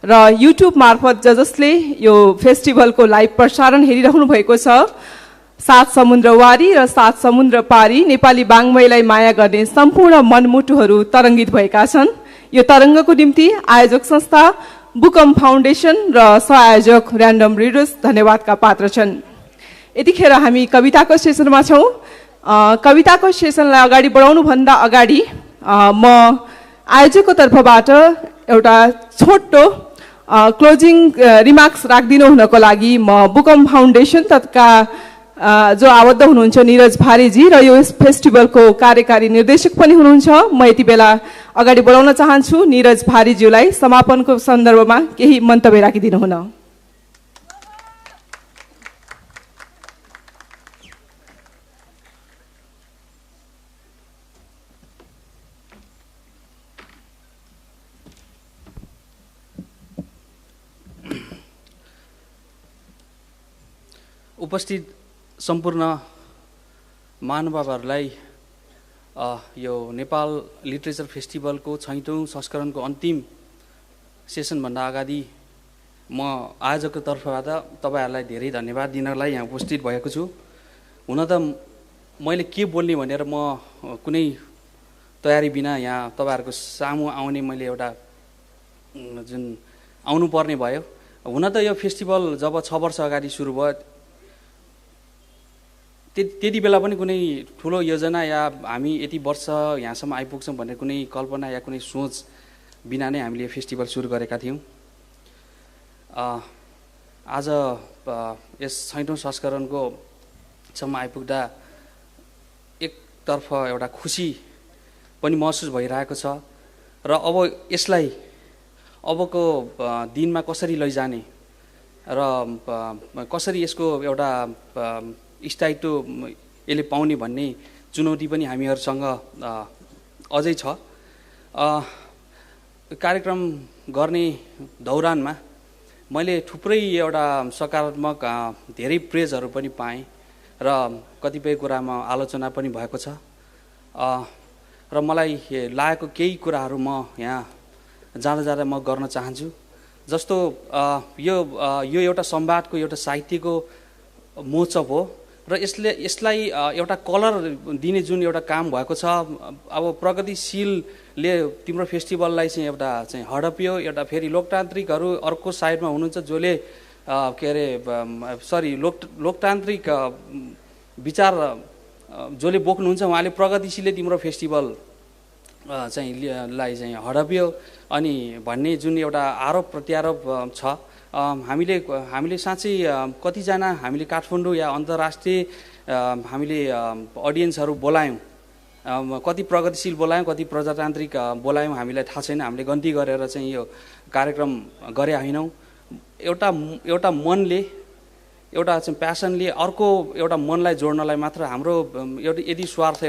र युट्युब मार्फत जसले यो फेस्टिभलको लाइभ प्रसारण हेरिरहनु भएको छ, सात समुद्रवारी र सात समुद्र पारी नेपाली बाङ्मयलाई माया गर्ने सम्पूर्ण मनमुटुहरू तरङ्गित भएका छन्। यो तरङ्गको निम्ति आयोजक संस्था बुकम फाउन्डेसन र सहआयोजक र्यान्डम रिडर्स धन्यवादका पात्र छन्। यतिखेर हामी कविताको सेसनमा छौँ। कविताको सेसनलाई अगाडि बढाउनुभन्दा अगाडि म आयोजकको तर्फबाट एउटा छोटो क्लोजिङ रिमार्क्स राखिदिनु हुनको लागि म बुकम फाउन्डेसन तथा जो आबद्ध हुनुहुन्छ निरज भारीजी र यो फेस्टिभलको कार्यकारी निर्देशक पनि हुनुहुन्छ, म यति बेला अगाडि बढाउन चाहन्छु निरज भारीज्यूलाई समापनको सन्दर्भमा केही मन्तव्य राखिदिनु हुन। उपस्थित सम्पूर्ण महानुभावहरूलाई यो नेपाल लिटरेचर फेस्टिभलको छैटौं संस्करणको अन्तिम सेसनभन्दा अगाडि म आयोजकको तर्फबाट तपाईहरुलाई धेरै धन्यवाद दिनलाई यहाँ उपस्थित भएको छु। हुन त मैले के बोल्ने भनेर म कुनै तयारी बिना यहाँ तपाईहरुको सामु आउने मैले एउटा जुन आउनु पर्ने भयो। हुन त यो फेस्टिभल जब 6 वर्ष अगाडि सुरु भयो त्यति बेला पनि कुनै ठुलो योजना या हामी यति वर्ष यहाँसम्म आइपुग्छौं भन्ने कुनै कल्पना या कुनै सोच बिना नै हामीले फेस्टिभल सुरु गरेका थियौं। आज यस 6औं संस्करणको सम्म आइपुग्दा एकतर्फ एउटा खुसी पनि महसुस भइरहेको छ र अब यसलाई अबको दिनमा कसरी लैजाने र कसरी यसको एउटा स्थायित्व यसले पाउने भन्ने चुनौती पनि हामीहरुसँग अझै छ। कार्यक्रम गर्ने दौरानमा मैले थुप्रै एउटा सकारात्मक धेरै प्रेजहरू पनि पाएँ र कतिपय कुरामा आलोचना पनि भएको छ र मलाई लागेको केही कुराहरू म यहाँ जाँदा म गर्न चाहन्छु। जस्तो यो एउटा संवादको एउटा साहित्यको महोत्सव हो र यसलाई एउटा कलर दिने जुन एउटा काम भएको छ। अब प्रगतिशीलले तिम्रो फेस्टिभललाई चाहिँ एउटा चाहिँ हडप्यो, एउटा फेरि लोकतान्त्रिकहरू अर्को साइडमा हुनुहुन्छ जसले के अरे लोकतान्त्रिक विचार जसले बोक्नुहुन्छ उहाँले प्रगतिशीलले तिम्रो फेस्टिभल चाहिँ लाई चाहिँ हडप्यो अनि भन्ने जुन एउटा आरोप प्रत्यारोप छ। हामीले साँच्चै कतिजना हामीले काठमाडौँ या अन्तर्राष्ट्रिय हामीले अडियन्सहरू बोलायौँ, कति प्रगतिशील बोलायौँ, कति प्रजातान्त्रिक बोलायौँ हामीलाई थाहा छैन। हामीले गन्ती गरेर चाहिँ यो कार्यक्रम गरे होइनौँ। एउटा मनले एउटा चाहिँ प्यासनले अर्को एउटा मनलाई जोड्नलाई मात्र हाम्रो एउटा यदि स्वार्थ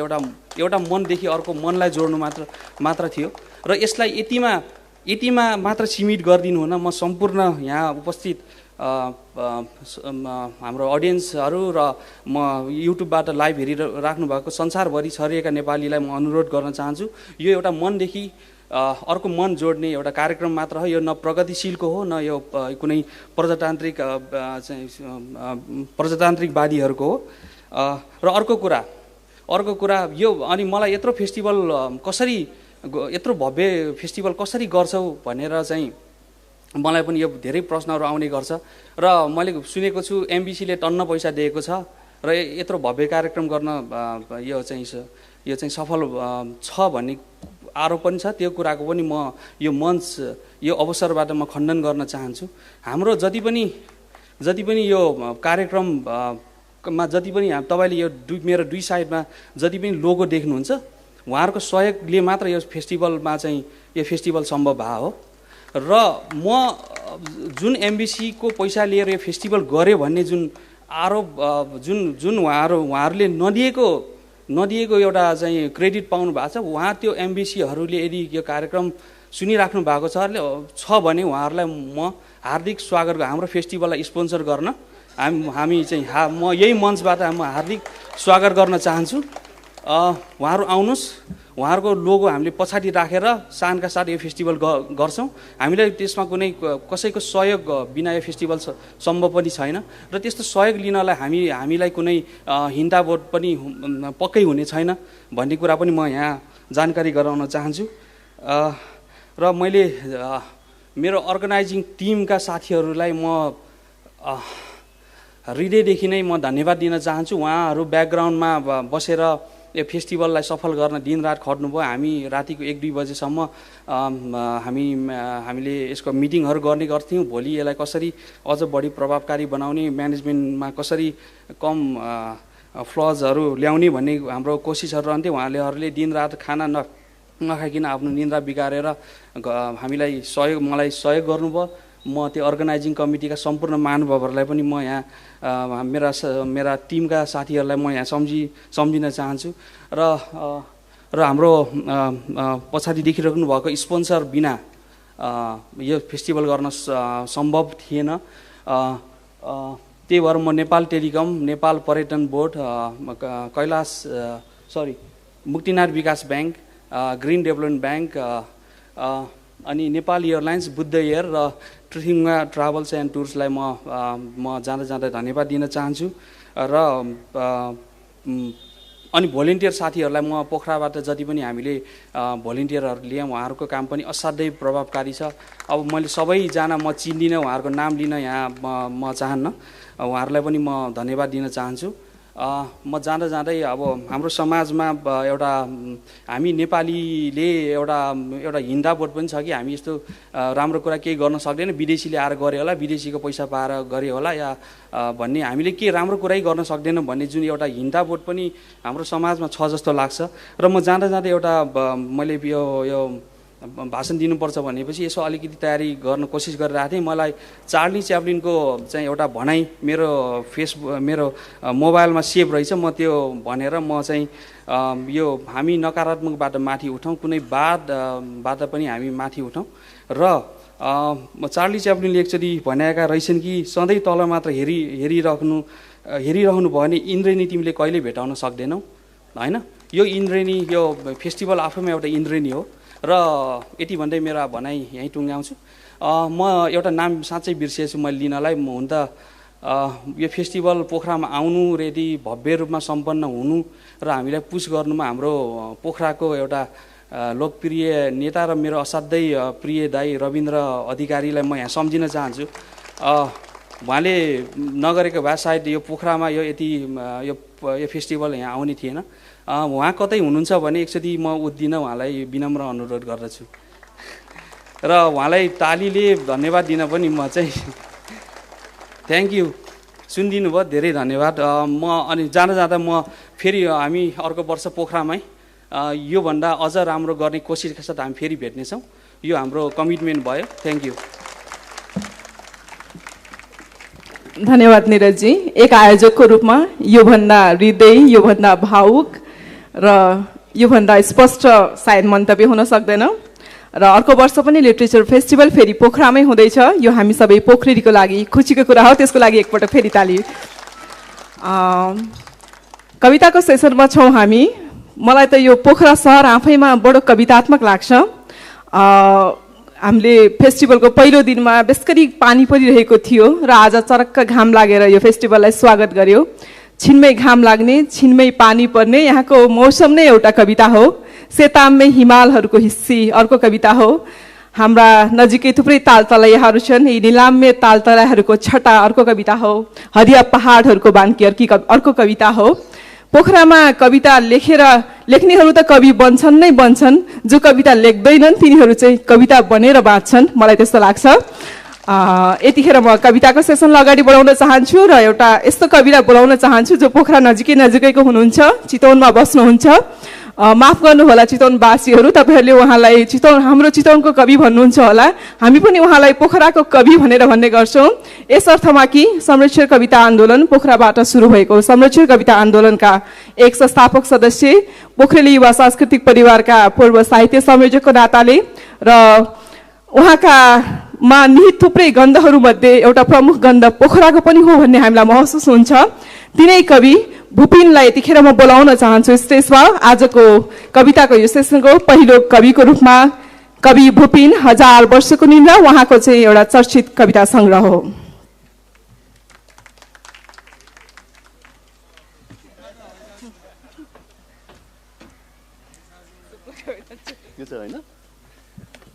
एउटा मनदेखि अर्को मनलाई जोड्नु मात्र थियो र यसलाई यतिमा मात्र सीमित गरिदिनु हुन म सम्पूर्ण यहाँ उपस्थित हाम्रो अडियन्सहरू र म युट्युबबाट लाइभ हेरिराख्नु भएको संसारभरि छरिएका नेपालीलाई म अनुरोध गर्न चाहन्छु। यो एउटा मनदेखि अर्को मन जोड्ने एउटा कार्यक्रम मात्र हो, यो न प्रगतिशीलको हो न यो कुनै प्रजातान्त्रिकवादीहरूको हो। र अर्को कुरा यो अनि मलाई यत्रो फेस्टिभल यत्रो भव्य फेस्टिभल कसरी गर्छौ भनेर चाहिँ मलाई पनि यो धेरै प्रश्नहरू आउने गर्छ र मैले सुनेको छु एमबीसीले टन्न पैसा दिएको छ र यत्रो भव्य कार्यक्रम गर्न यो चाहिँ सफल छ भन्ने आरोप पनि छ। त्यो कुराको पनि म यो मञ्च यो अवसरबाट म खण्डन गर्न चाहन्छु। हाम्रो जति पनि यो कार्यक्रममा जति पनि तपाईले यो मेरो दुई साइडमा जति पनि लोगो देख्नुहुन्छ उहाँहरूको सहयोगले मात्र यो फेस्टिभलमा चाहिँ यो फेस्टिभल सम्भव भएको हो र म जुन एमबीसी को पैसा लिएर यो फेस्टिभल गरे भन्ने जुन आरोप जुन उहाँहरूले नदिएको एउटा चाहिँ क्रेडिट पाउनु भएको छ, उहाँ त्यो एमबीसीहरूले यदि यो कार्यक्रम सुनिराख्नु भएको छ भने उहाँहरूलाई म हार्दिक स्वागत हाम्रो फेस्टिभललाई स्पोन्सर गर्न हामी चाहिँ म यही मञ्चबाट म हार्दिक स्वागत गर्न चाहन्छु। उहाँहरू आउनुहोस्, उहाँहरूको लोगो हामीले पछाडि राखेर शानका साथ यो फेस्टिभल गर्छौँ। हामीलाई त्यसमा कुनै कसैको सहयोग बिना यो फेस्टिभल सम्भव पनि छैन र त्यस्तो सहयोग लिनलाई हामीलाई कुनै हिन्दाबोध पनि पक्कै हुने छैन भन्ने कुरा पनि म यहाँ जानकारी गराउन चाहन्छु। र मैले मेरो अर्गनाइजिङ टिमका साथीहरूलाई म हृदयदेखि नै म धन्यवाद दिन चाहन्छु। उहाँहरू ब्याकग्राउन्डमा बसेर यो फेस्टिभललाई सफल गर्न दिनरात खट्नुभयो। हामी रातिको 1-2 बजेसम्म हामीले यसको मिटिङहरू गर्ने गर्थ्यौँ। भोलि यसलाई कसरी अझ बढी प्रभावकारी बनाउने, म्यानेजमेन्टमा कसरी कम फ्लजहरू ल्याउने भन्ने हाम्रो कोसिसहरू रहन्थ्यो। उहाँहरूले दिनरात खाना नखाइकन आफ्नो निन्द्रा बिगारेर मलाई सहयोग गर्नुभयो। म त्यो अर्गनाइजिङ कमिटीका सम्पूर्ण महानुभावहरूलाई पनि म यहाँ मेरा टिमका साथीहरूलाई म यहाँ सम्झिन चाहन्छु। र हाम्रो पछाडि देखिराख्नु भएको स्पोन्सर बिना यो फेस्टिभल गर्न सम्भव थिएन। त्यही भएर म नेपाल टेलिकम, नेपाल पर्यटन बोर्ड, मुक्तिनाथ विकास ब्याङ्क, ग्रिन डेभलपमेन्ट ब्याङ्क, अनि नेपाल एयरलाइन्स, बुद्ध एयर र ट्रिथिङ्गा ट्राभल्स एन्ड टुर्सलाई म जाँदा धन्यवाद दिन चाहन्छु। र अनि भोलिन्टियर साथीहरूलाई म पोखराबाट जति पनि हामीले भोलिन्टियरहरू लियौँ, उहाँहरूको काम पनि असाध्यै प्रभावकारी छ। अब मैले सबैजना म चिन्दिनँ, उहाँहरूको नाम लिन यहाँ म चाहन्न, उहाँहरूलाई पनि म धन्यवाद दिन चाहन्छु। म जाँदै अब हाम्रो समाजमा एउटा हामी नेपालीले एउटा हिन्दाबोध पनि छ कि हामी यस्तो राम्रो कुरा केही गर्न सक्दैन, विदेशीले आएर गरे होला, विदेशीको पैसा पाएर गरे होला या भन्ने, हामीले के राम्रो कुरै गर्न सक्दैनौँ भन्ने जुन एउटा हिन्दाबोध पनि हाम्रो समाजमा छ जस्तो लाग्छ। र म जाँदा एउटा मैले यो भाषण दिनुपर्छ भनेपछि यसो अलिकति तयारी गर्न कोसिस गरिरहेको थिएँ। मलाई चार्ली च्याप्लिनको चाहिँ एउटा भनाइ मेरो मोबाइलमा सेभ रहेछ। म त्यो भनेर म चाहिँ यो हामी नकारात्मकबाट माथि उठौँ, कुनै वादबाट पनि हामी माथि उठौँ। र चार्ली च्याप्लिनले एकचोटि भनेका रहेछन् कि सधैँ तल मात्र हेरिरहनु भयो भने इन्द्रेणी तिमीले कहिल्यै भेटाउन सक्दैनौ होइन। यो इन्द्रेणी, यो फेस्टिभल आफैमा एउटा इन्द्रेणी हो। र यति भन्दै मेरो भनाइ यहीँ टुङ्ग्याउँछु। म एउटा नाम साँच्चै बिर्सिएछु मैले लिनलाई। हुन त यो फेस्टिभल पोखरामा आउनु र यदि भव्य रूपमा सम्पन्न हुनु र हामीलाई पुस गर्नुमा हाम्रो पोखराको एउटा लोकप्रिय नेता र मेरो असाध्यै प्रिय दाइ रविन्द्र अधिकारीलाई म यहाँ सम्झिन चाहन्छु। उहाँले नगरेको भए सायद यो पोखरामा यो फेस्टिभल यहाँ आउने थिएन। उहाँ कतै हुनुहुन्छ भने एकचोटि म उद्दिन उहाँलाई विनम्र अनुरोध गर्दछु र उहाँलाई तालीले धन्यवाद दिन पनि म चाहिँ थ्याङ्क यू, सुनिदिनु भयो, धेरै धन्यवाद। म अनि जाँदा म फेरि हामी अर्को वर्ष पोखरामै योभन्दा अझ राम्रो गर्ने कोसिसका साथ हामी फेरि भेट्नेछौँ। यो हाम्रो कमिटमेन्ट भयो। Thank you. धन्यवाद निरजजी। एक आयोजकको रूपमा योभन्दा हृदय, योभन्दा भावुक र योभन्दा स्पष्ट सायद मन्तव्य हुन सक्दैन। र अर्को वर्ष पनि लिटरेचर फेस्टिभल फेरि पोखरामै हुँदैछ। यो हामी सबै पोखरेलीको लागि खुसीको कुरा हो, त्यसको लागि एकपल्ट फेरि ताली। कविताको सेसनमा छौँ हामी। मलाई त यो पोखरा सहर आफैमा बडो कवितात्मक लाग्छ। हामीले फेस्टिभलको पहिलो दिनमा बेसकरी पानी परिरहेको थियो र आज चरक्क घाम लागेर यो फेस्टिभललाई स्वागत गर्यो। छिनमै घाम लाग्ने, छिनमै पानी पर्ने, यहाँको मौसम नै एउटा कविता हो। सेताममै हिमालहरूको हिस्सी अर्को कविता हो। हाम्रा नजिकै थुप्रै तालतलैयाहरू छन्, यी निलाम्य तालतलैयाहरूको छटा अर्को कविता हो। हरिया पहाडहरूको बान्की अर्को कविता हो। पोखरामा कविता लेख्नेहरू त कवि बन्छन् नै बन्छन्, जो कविता लेख्दैनन् तिनीहरू चाहिँ कविता बनेर बाँच्छन्, मलाई त्यस्तो लाग्छ। यतिखेर म कविताको सेसनलाई अगाडि बढाउन चाहन्छु र एउटा यस्तो कविलाई बोलाउन चाहन्छु जो पोखरा नजिकैको हुनुहुन्छ, चितवनमा बस्नुहुन्छ। माफ गर्नुहोला चितवनवासीहरू, तपाईँहरूले उहाँलाई हाम्रो चितवनको कवि भन्नुहुन्छ होला, हामी पनि उहाँलाई पोखराको कवि भन्ने गर्छौँ। यस अर्थमा कि संरक्षण कविता आन्दोलन पोखराबाट सुरु भएको संरक्षण कविता आन्दोलनका एक संस्थापक सदस्य, पोखरेली युवा सांस्कृतिक परिवारका पूर्व साहित्य संयोजकको नाताले र उहाँका निहित थुप्रै गन्धहरूमध्ये एउटा प्रमुख गन्ध पोखराको पनि हो भन्ने हामीलाई महसुस हुन्छ। तिनै कवि भूपिनलाई यतिखेर म बोलाउन चाहन्छु स्टेजमा। आजको कविताको यो सेसनको पहिलो कविको रूपमा कवि भूपिन 1000 वर्षको निन्द्रा, उहाँको चाहिँ एउटा चर्चित कविता संग्रह हो।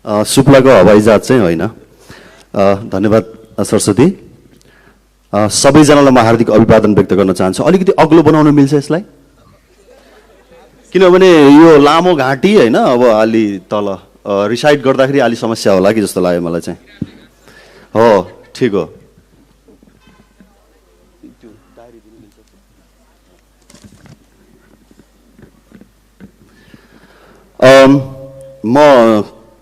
सुप्लाको हवाईजहाज चाहिँ होइन। धन्यवाद सरस्वती। सबैजनालाई म हार्दिक अभिवादन व्यक्त गर्न चाहन्छु। अलिकति अग्लो बनाउन मिल्छ यसलाई, किनभने यो लामो घाँटी होइन, अब अलि तल रिसाइड गर्दाखेरि अलि समस्या होला कि जस्तो लाग्यो मलाई चाहिँ। हो, ठिक हो। म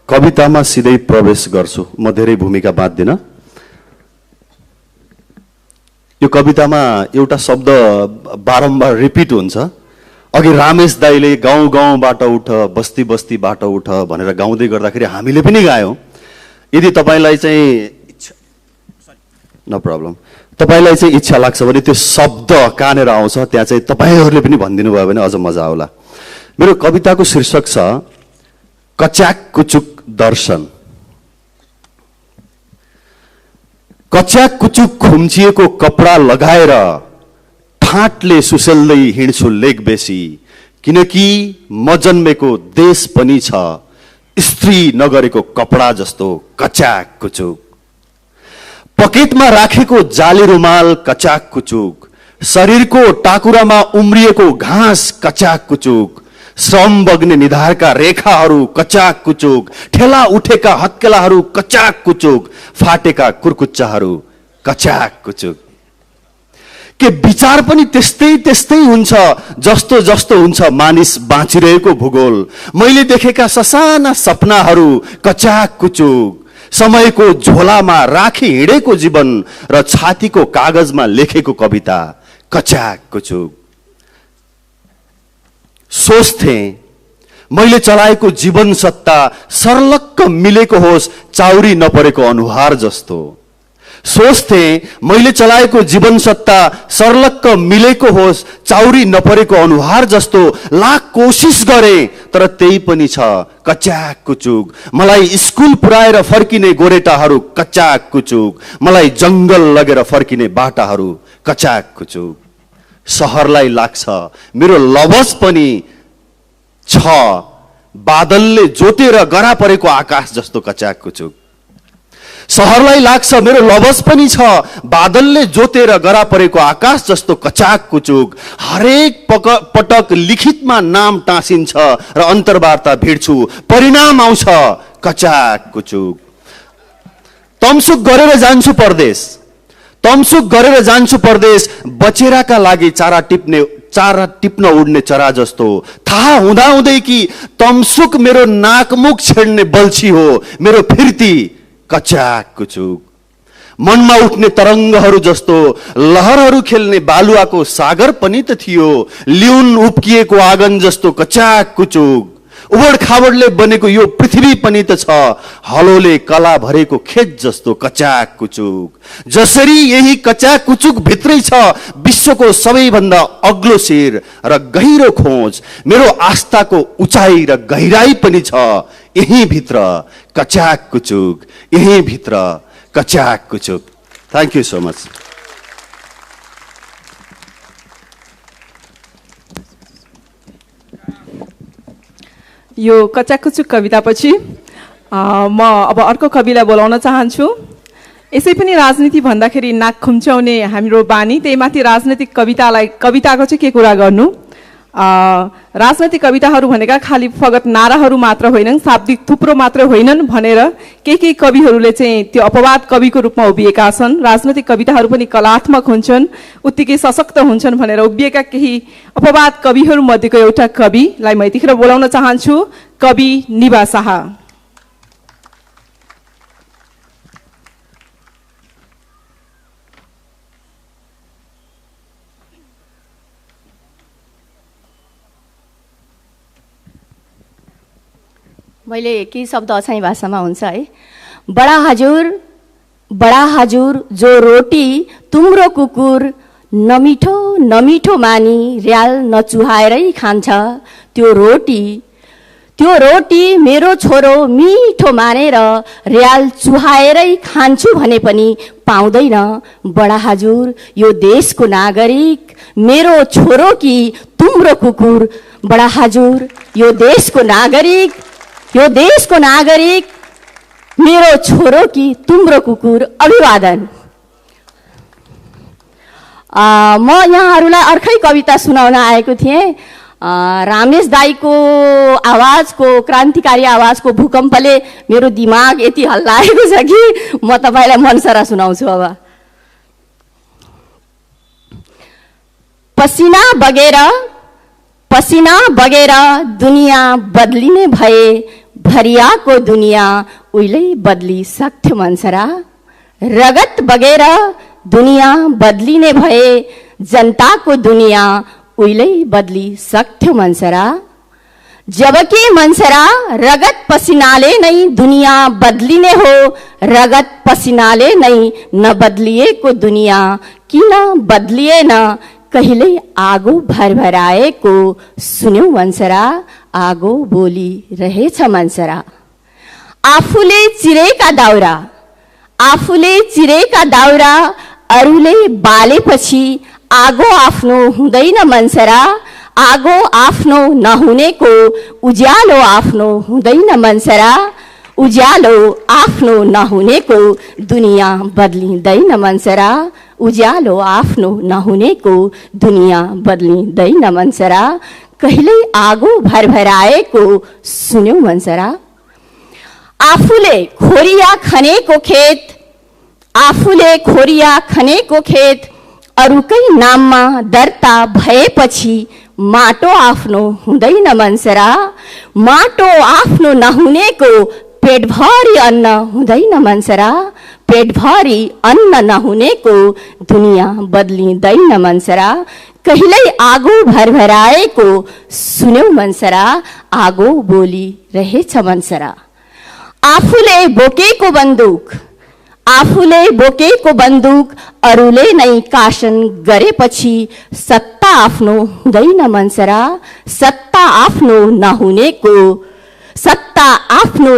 कवितामा सिधै प्रवेश गर्छु, म धेरै भूमिका बाँध्दिन। यो कवितामा एउटा शब्द बारम्बार रिपिट हुन्छ। अघि रमेश दाईले गाउँ गाउँबाट उठ, बस्ती बस्तीबाट उठ भनेर गाउँदै गर्दाखेरि हामीले पनि गायौँ। यदि तपाईँलाई चाहिँ नो प्रब्लम, तपाईँलाई चाहिँ इच्छा लाग्छ भने त्यो शब्द कहाँनिर आउँछ त्यहाँ चाहिँ तपाईँहरूले पनि भनिदिनु भयो भने अझ मजा आउला। मेरो कविताको शीर्षक छ कच्याक कुचुक दर्शन। कच्याक कुचुक खुम्चिएको कपडा लगाएर ठाटले सुसेल्दै हिँड्छु लेक बेसी, किनकि म जन्मेको देश पनि छ स्त्री नगरेको कपडा जस्तो कच्याक कुचुक। पकेटमा राखेको जाली रुमाल कच्याक कुचुक, शरीरको टाकुरामा उम्रिएको घाँस कच्याक कुचुक, श्रम बग्ने निधारका रेखाहरू कच्याक कुचुक, ठेला उठेका हत्केलाहरू कच्याक कुचुक, फाटेका कुर्कुच्चाहरू कच्याक कुचुक। के विचार पनि त्यस्तै त्यस्तै हुन्छ जस्तो जस्तो हुन्छ मानिस बाँचिरहेको भूगोल। मैले देखेका ससाना सपनाहरू कच्याक कुचुक, समयको झोलामा राखी हिँडेको जीवन र छातीको कागजमा लेखेको कविता कच्याक कुचुक। सोच्थे मैले चलाएको जीवन सत्ता सर्लक्क मिलेको होस् चाउरी नपरेको अनुहार जस्तो। सोच्थे मैले चलाएको जीवन सत्ता सर्लक्क मिलेको होस् चाउरी नपरेको अनुहार जस्तो। लाख कोसिस गरे तर त्यही पनि छ कच्याक कुचुक। मलाई स्कुल पुर्याएर फर्किने गोरेटाहरू कच्याक कुचुक, मलाई जंगल लगेर फर्किने बाटाहरू कच्याक कुचुक। शहरलाई लाग्छ मेरो लवज पनि छ बादलले जोतेर गरा परेको आकाश जस्तो कच्याक कुचुक। शहरलाई लाग्छ मेरो लवज पनि छ बादलले जोतेर गरा परेको आकाश जस्तो कच्याक कुचुक। हरेक पटक लिखितमा नाम टाँसिन्छ र अन्तर्वार्ता भिड्छु परिणाम आउँछ कच्याक कुचुक। तमसुक गरेर जान्छु परदेश, तमसुक गरेर जान्छु परदेश, बचेराका लागि चारा टिप्न उड्ने चरा जस्तो। थाहा हुँदाहुँदै कि तमसुक मेरो नाकमुख छेड्ने बल्छी हो मेरो फिर्ती कच्याक कुचुक। मनमा उठ्ने तरङ्गहरू जस्तो लहरहरू खेल्ने बालुवाको सागर पनि त थियो, लिउन उप्किएको आँगन जस्तो कच्याक कुचुक। उबड खाबडले बनेको यो पृथ्वी पनि त छ हलोले कला भरेको खेत जस्तो कच्याक कुचुक। जसरी यही कच्याक कुचुक भित्रै छ विश्वको सबैभन्दा अग्लो शिर र गहिरो खोज। मेरो आस्थाको उचाइ र गहिराई पनि छ यही भित्र कच्याक कुचुक, यही भित्र कच्याक कुचुक। Thank you so much. यो कच्याक कुचुक कवितापछि म अब अर्को कविलाई बोलाउन चाहन्छु। यसै पनि राजनीति भन्दाखेरि नाक खुम्च्याउने हाम्रो बानी, त्यही माथि राजनैतिक कविताको चाहिँ के कुरा गर्नु। राजनैतिक कविताहरू भनेका खालि फगत नाराहरू मात्र होइनन्, शाब्दिक थुप्रो मात्र होइनन् भनेर केही कविहरूले चाहिँ त्यो अपवाद कविको रूपमा उभिएका छन्। राजनैतिक कविताहरू पनि कलात्मक हुन्छन्, उत्तिकै सशक्त हुन्छन् भनेर उभिएका केही अपवाद कविहरू मध्येको एउटा कविलाई म यतिखेर बोलाउन चाहन्छु, कवि निभा शाह। मैले केही शब्द अछाई भाषामा हुन्छ है। बडा हजुर जो रोटी तुम्रो कुकुर नमिठो नमिठो मानी र्याल नचुहाएरै खान्छ त्यो रोटी मेरो छोरो मिठो मानेर र्याल चुहाएरै खान्छु भने पनि पाउँदैन। बडा हजुर, यो देशको नागरिक मेरो छोरो कि तुम्रो कुकुर? बडा हजुर, यो देशको नागरिक मेरो छोरो कि तुम्रो कुकुर? अभिवादन। म यहाँहरूलाई अर्कै कविता सुनाउन आएको थिएँ। रामेश दाईको आवाजको, क्रान्तिकारी आवाजको भूकम्पले मेरो दिमाग यति हल्लाएको छ कि म तपाईँलाई मनसरा सुनाउँछु। अब पसिना बगेर दुनियाँ बदलिने भए भरियाको दुनियाँ उहिल्यै बदली सक्थ्यो मनसरा। रगत बगेर दुनियाँ बदलिने भए जनताको दुनियाँ उहिल्यै बदली सक्थ्यो मनसरा। जबकि मनसरा रगत पसिनाले नै दुनियाँ बदलिने हो, रगत पसिनाले नै नबदलिएको दुनियाँ किन बदलिएन? कहिल्यै आगो भरभराएको सुन्यौ मनसरा, आगो बोली रहेछ मनसरा। आफूले चिरेका दाउरा अरूले बालेपछि आगो आफ्नो हुँदैन मनसरा। आगो आफ्नो नहुनेको उज्यालो आफ्नो हुँदैन मनसरा। उज्यालो आफ्नो नहुनेको दुनियाँ बदलिँदैन मनसरा। उज्यालो आफ्नो नहुनेको दुनियाँ बदलिँदैन मनसरा। कहिल्यै आगो भरभराएको सुन्यौ मनसरा। आफूले खोरिया खनेको खेत अरूकै नाममा दर्ता भएपछि माटो आफ्नो हुँदैन मनसरा। माटो आफ्नो नहुनेको पेटभरि अन्न हुँदैन मनसरा। पेटभरि अन्न नहुनेको दुनियाँ बदलिँदैन मनसरा। कहिल्यै आगो भरभराएको सुन्यौ मनसरा, आगो बोली रहेछ मनसरा। आफूले बोकेको बन्दुक अरूले नै कासन गरेपछि सत्ता आफ्नो हुँदैन मनसरा। सत्ता आफ्नो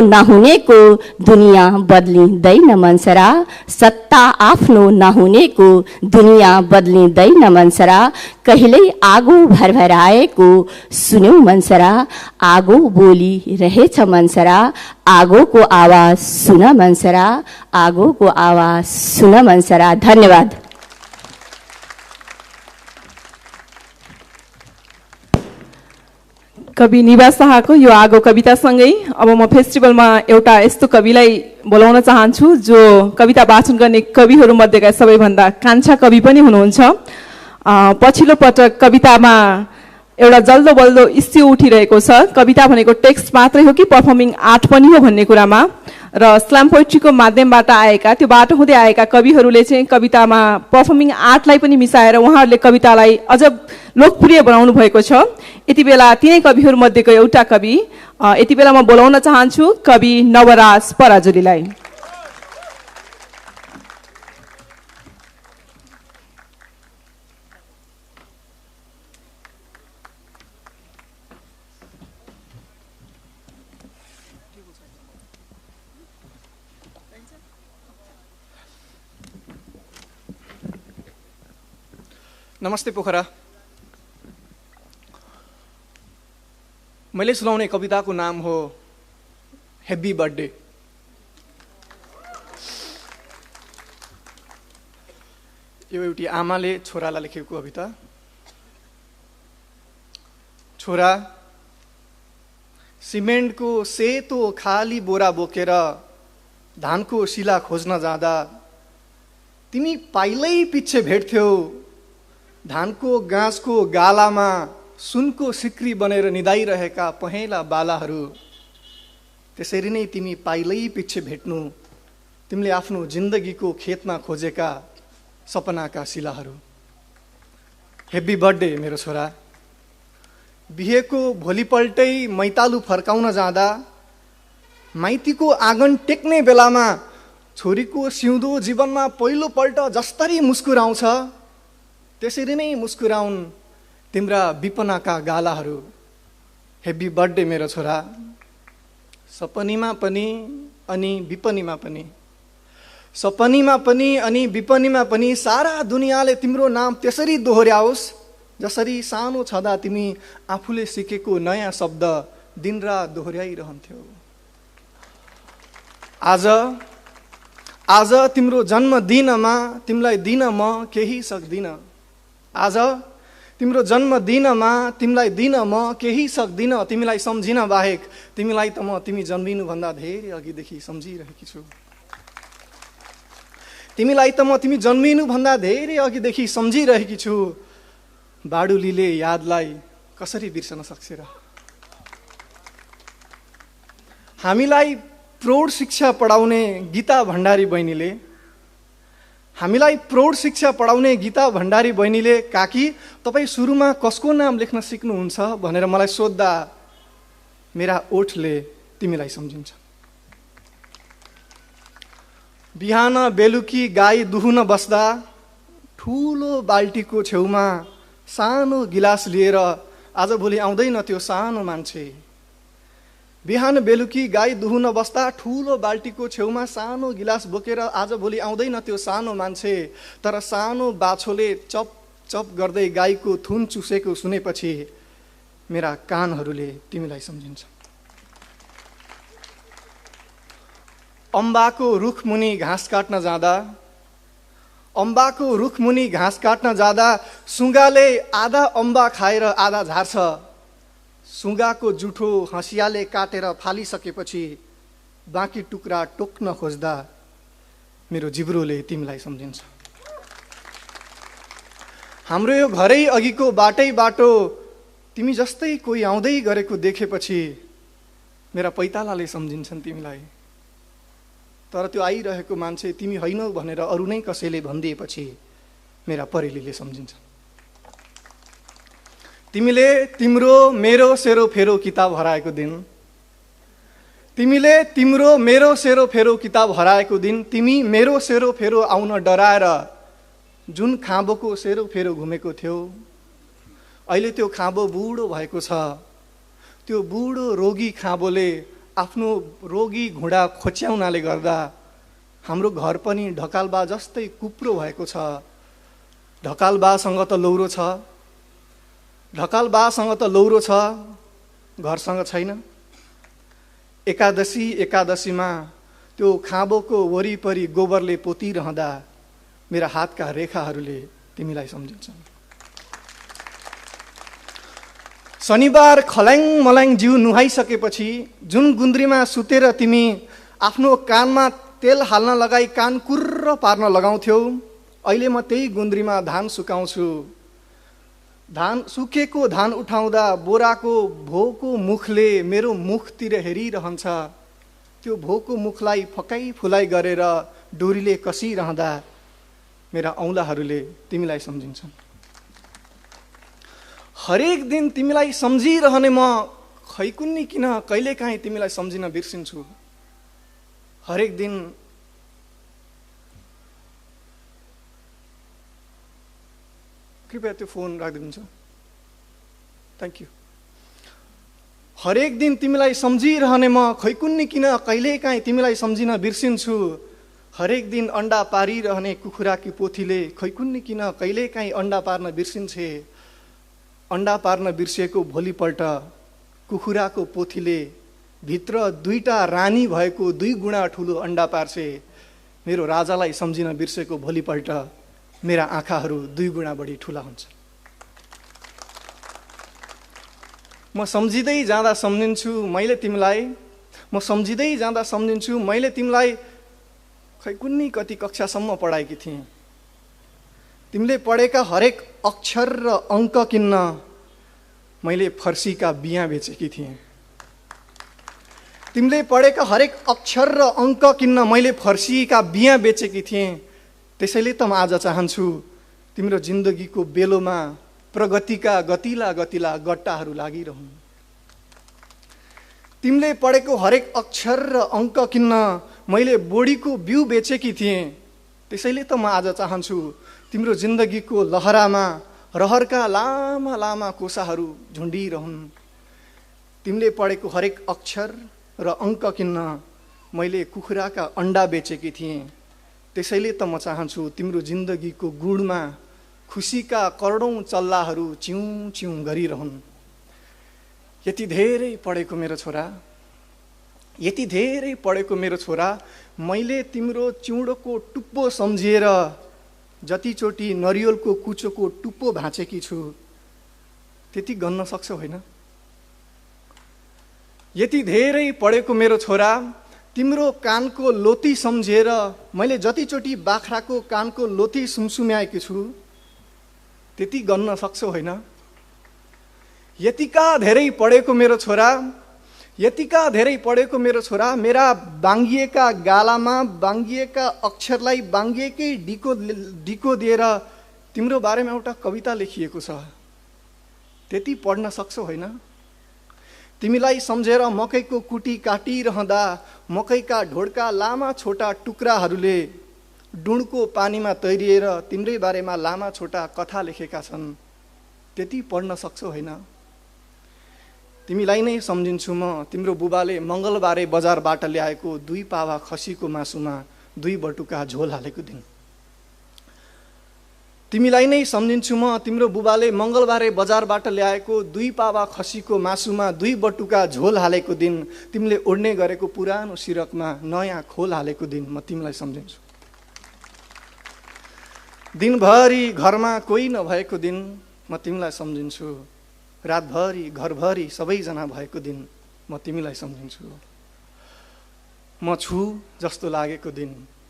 नहुनेको दुनियाँ बदलिँदैन मनसरा। सत्ता आफ्नो नहुनेको दुनियाँ बदलिँदैन मनसरा। कहिल्यै आगो भरभराएको सुन्यौ मनसरा, आगो बोली रहेछ मनसरा। आगोको आवाज सुन मनसरा, आगोको आवाज सुन मनसरा। धन्यवाद। कवि निवास शाहको यो आगो कवितासँगै अब म फेस्टिभलमा एउटा यस्तो कविलाई बोलाउन चाहन्छु जो कविता वाचन गर्ने कविहरू मध्येका सबैभन्दा कान्छा कवि पनि हुनुहुन्छ। पछिल्लो पटक कवितामा एउटा जल्दो बल्दो इस्यु उठिरहेको छ, कविता भनेको टेक्स्ट मात्रै हो कि पर्फर्मिङ आर्ट पनि हो भन्ने कुरामा, र स्ल्याम पोइट्रीको माध्यमबाट आएका, त्यो बाटो हुँदै आएका कविहरूले चाहिँ कवितामा पर्फर्मिङ आर्टलाई पनि मिसाएर उहाँहरूले कवितालाई अझ लोकप्रिय बनाउनु भएको छ। यति बेला तिनै कविहरू मध्येको एउटा कवि यति बेला म बोलाउन चाहन्छु कवि नवराज पराजुलीलाई। नमस्ते पोखरा। मैले सुनाउने कविताको नाम हो हेप्पी बर्थडे। यो एउटी आमाले छोरालाई लेखेको कविता। छोरा, सिमेन्टको सेतो खाली बोरा बोकेर धानको शिला खोज्न जाँदा तिमी पाइलै पिच्छे भेट्थ्यौ। धानको गाँसको गालामा सुनको सिक्री बनेर निदाइरहेका पहेँला बालाहरू। त्यसरी नै तिमी पाइलै पिच्छे भेट्नु तिमीले आफ्नो जिन्दगीको खेतमा खोजेका सपनाका शिलाहरू। हेप्पी बर्थडे मेरो छोरा। बिहेको भोलिपल्टै मैतालु फर्काउन जाँदा माइतीको आँगन टेक्ने बेलामा छोरीको सिउँदो जीवनमा पहिलोपल्ट जसरी मुस्कुराउँछ त्यसरी नै मुस्कुराउन् तिम्रा विपनाका गालाहरू। हेप्पी बर्थडे मेरो छोरा। सपनीमा पनि अनि विपनीमा पनि, सपनीमा पनि अनि विपनीमा पनि सारा दुनियाँले तिम्रो नाम त्यसरी दोहोर्याओस् जसरी सानो छँदा तिमी आफूले सिकेको नयाँ शब्द दिनरात दोहोर्याइरहन्थ्यौ। आज तिम्रो जन्मदिनमा तिमीलाई दिन म केही सक्दिन। आज तिम्रो जन्मदिनमा तिमीलाई दिन म केही सक्दिन। तिमीलाई सम्झिन बाहेक तिमीलाई त म तिमी जन्मिनुभन्दा धेरै अघिदेखि सम्झिरहेकी छु। तिमीलाई त म तिमी जन्मिनुभन्दा धेरै अघिदेखि सम्झिरहेकी छु। बाडुलीले यादलाई कसरी बिर्सन सक्छ र? हामीलाई प्रौढ शिक्षा पढाउने गीता भण्डारी बहिनीले, हामीलाई प्रौढ शिक्षा पढाउने गीता भण्डारी बहिनीले काकी तपाईँ सुरुमा कसको नाम लेख्न सिक्नुहुन्छ भनेर मलाई सोद्धा मेरा ओठले तिमीलाई सम्झिन्छ। बिहान बेलुकी गाई दुहुन बस्दा ठुलो बाल्टीको छेउमा सानो गिलास लिएर आजभोलि आउँदैन त्यो सानो मान्छे। बिहान बेलुकी गाई दुहुन बस्दा ठुलो बाल्टीको छेउमा सानो गिलास बोकेर आजभोलि आउँदैन त्यो सानो मान्छे। तर सानो बाछोले चप चप गर्दै गाईको थुन चुसेको सुनेपछि मेरा कानहरूले तिमीलाई सम्झिन्छ। अम्बाको रुख मुनि घाँस काट्न जाँदा, अम्बाको रुख मुनि घाँस काट्न जाँदा सुँगाले आधा अम्बा खाएर आधा झार्छ। सुँगाको जुठो हँसियाले काटेर फालिसकेपछि बाँकी टुक्रा टोक्न खोज्दा मेरो जिब्रोले तिमीलाई सम्झिन्छ। हाम्रो यो घरै अघिको बाटो तिमी जस्तै कोही आउँदै गरेको देखेपछि मेरा पैतालाले सम्झिन्छन् तिमीलाई। तर त्यो आइरहेको मान्छे तिमी होइनौ भनेर अरू नै कसैले भनिदिएपछि मेरा परेलीले सम्झिन्छ। तिमीले तिम्रो मेरो सेरो फेरो किताब हराएको दिन, तिमीले तिम्रो मेरो सेरो फेरो किताब हराएको दिन, तिमी मेरो सेरो फेरो आउन डराएर जुन खाँबोको सेरो फेरो घुमेको थियौ, अहिले त्यो खाँबो बुढो भएको छ। त्यो बुढो रोगी खाँबोले आफ्नो रोगी घुँडा खोच्याउनाले गर्दा हाम्रो घर पनि ढकालबा जस्तै कुप्रो भएको छ। ढकालबासँग त लौरो छ, ढकालबासँग त लौरो छ, घरसँग छैन। एकादशीमा त्यो खाँबोको वरिपरि गोबरले पोतिरहँदा मेरा हातका रेखाहरूले तिमीलाई सम्झिन्छन्। शनिबार खल्याङ मल्याङ जिउ नुहाइसकेपछि जुन गुन्द्रीमा सुतेर तिमी आफ्नो कानमा तेल हाल्न लगाई कान कुर्र पार्न लगाउँथ्यौ, अहिले म त्यही गुन्द्रीमा धान सुकाउँछु। सुकेको धान उठाउँदा बोराको भोको मुखले मेरो मुखतिर हेरिरहन्छ। त्यो भोको मुखलाई फकाइ फुलाइ गरेर डोरीले कसिरहँदा मेरा औँलाहरूले तिमीलाई सम्झिन्छन्। हरेक दिन तिमीलाई सम्झिरहने म खैकुन्नी किन कहिलेकाहीँ तिमीलाई सम्झिन बिर्सिन्छु। हरेक दिन कृपया त्यो फोन राखिदिनुहुन्छ, थ्याङ्क यू। हरेक दिन तिमीलाई सम्झिरहने म खैकुन्नी किन कहिलेकाहीँ तिमीलाई सम्झिन बिर्सिन्छु। हरेक दिन अन्डा पारिरहने कुखुराकी पोथीले खैकुन्नी किन कहिलेकाहीँ अन्डा पार्न बिर्सिन्छे। अन्डा पार्न बिर्सिएको भोलिपल्ट कुखुराको पोथीले भित्र 2टा रानी भएको 2 गुणा ठुलो अन्डा पार्छे। मेरो राजालाई सम्झिन बिर्सेको भोलिपल्ट मेरा आँखाहरू 2 गुणा बढी ठुला हुन्छ। म सम्झिँदै जाँदा सम्झिन्छु मैले तिमीलाई, म सम्झिँदै जाँदा सम्झिन्छु मैले तिमीलाई। खै कुन्नी कति कक्षासम्म पढाएकी थिएँ। तिमीले पढेका हरेक अक्षर र अङ्क किन्न मैले फर्सीका बिया बेचेकी थिएँ। तिमीले पढेका हरेक अक्षर र अङ्क किन्न मैले फर्सीका बिया बेचेकी थिएँ। त्यसैले त म आज चाहन्छु तिम्रो जिन्दगीको बेलोमा प्रगतिका गतिला गतिला गट्टाहरू लागिरहन्। तिमीले पढेको हरेक अक्षर र अङ्क किन्न मैले बोडीको बिउ बेचेकी थिएँ। त्यसैले त म आज चाहन्छु तिम्रो जिन्दगीको लहरामा रहरका लामा लामा कोसाहरू झुन्डिरहन्। तिमीले पढेको हरेक अक्षर र अङ्क किन्न मैले कुखुराका अन्डा बेचेकी थिएँ। त्यसैले त म चाहन्छु तिम्रो जिन्दगीको गुडमा खुसीका करोडौँ चल्लाहरू चिउँ चिउँ गरिरहन्। यति धेरै पढेको मेरो छोरा, यति धेरै पढेको मेरो छोरा, मैले तिम्रो चिउँडोको टुप्पो सम्झिएर जतिचोटि नरिवलको कुचोको टुप्पो भाँचेकी छु त्यति गन्न सक्छौ होइन? यति धेरै पढेको मेरो छोरा, तिम्रो कानको लोती सम्झेर मैले जतिचोटि बाख्राको कानको लोती सुमसुम्याएकी छु त्यति गन्न सक्छौ होइन? यतिका धेरै पढेको मेरो छोरा, यतिका धेरै पढेको मेरो छोरा, मेरा बाङ्गिएका गालामा बाङ्गिएका अक्षरलाई बाङ्गिएकै डिको दिएर तिम्रो बारेमा एउटा कविता लेखिएको छ, त्यति पढ्न सक्छौ होइन? तिमीलाई सम्झेर मकैको कुटी काटिरहँदा मकैका ढोडका लामा छोटा टुक्राहरूले डुँडको पानीमा तैरिएर तिम्रै बारेमा लामा छोटा कथा लेखेका छन्, त्यति पढ्न सक्छौ होइन? तिमीलाई नै सम्झिन्छु म तिम्रो बुबाले मङ्गलबारे बजारबाट ल्याएको 2 पावा खसीको मासुमा 2 बटुका झोल हालेको दिन। तिमीलाई नै सम्झिन्छु म तिम्रो बुबाले मङ्गलबारे बजारबाट ल्याएको 2 पावा खसीको मासुमा 2 बटुका झोल हालेको दिन। तिमीले ओड्ने गरेको पुरानो सिरकमा नयाँ खोल हालेको दिन म तिमीलाई सम्झिन्छु। दिनभरि घरमा कोही नभएको दिन म तिमीलाई सम्झिन्छु। रातभरि घरभरि सबैजना भएको दिन म तिमीलाई सम्झिन्छु। म छु जस्तो लागेको दिन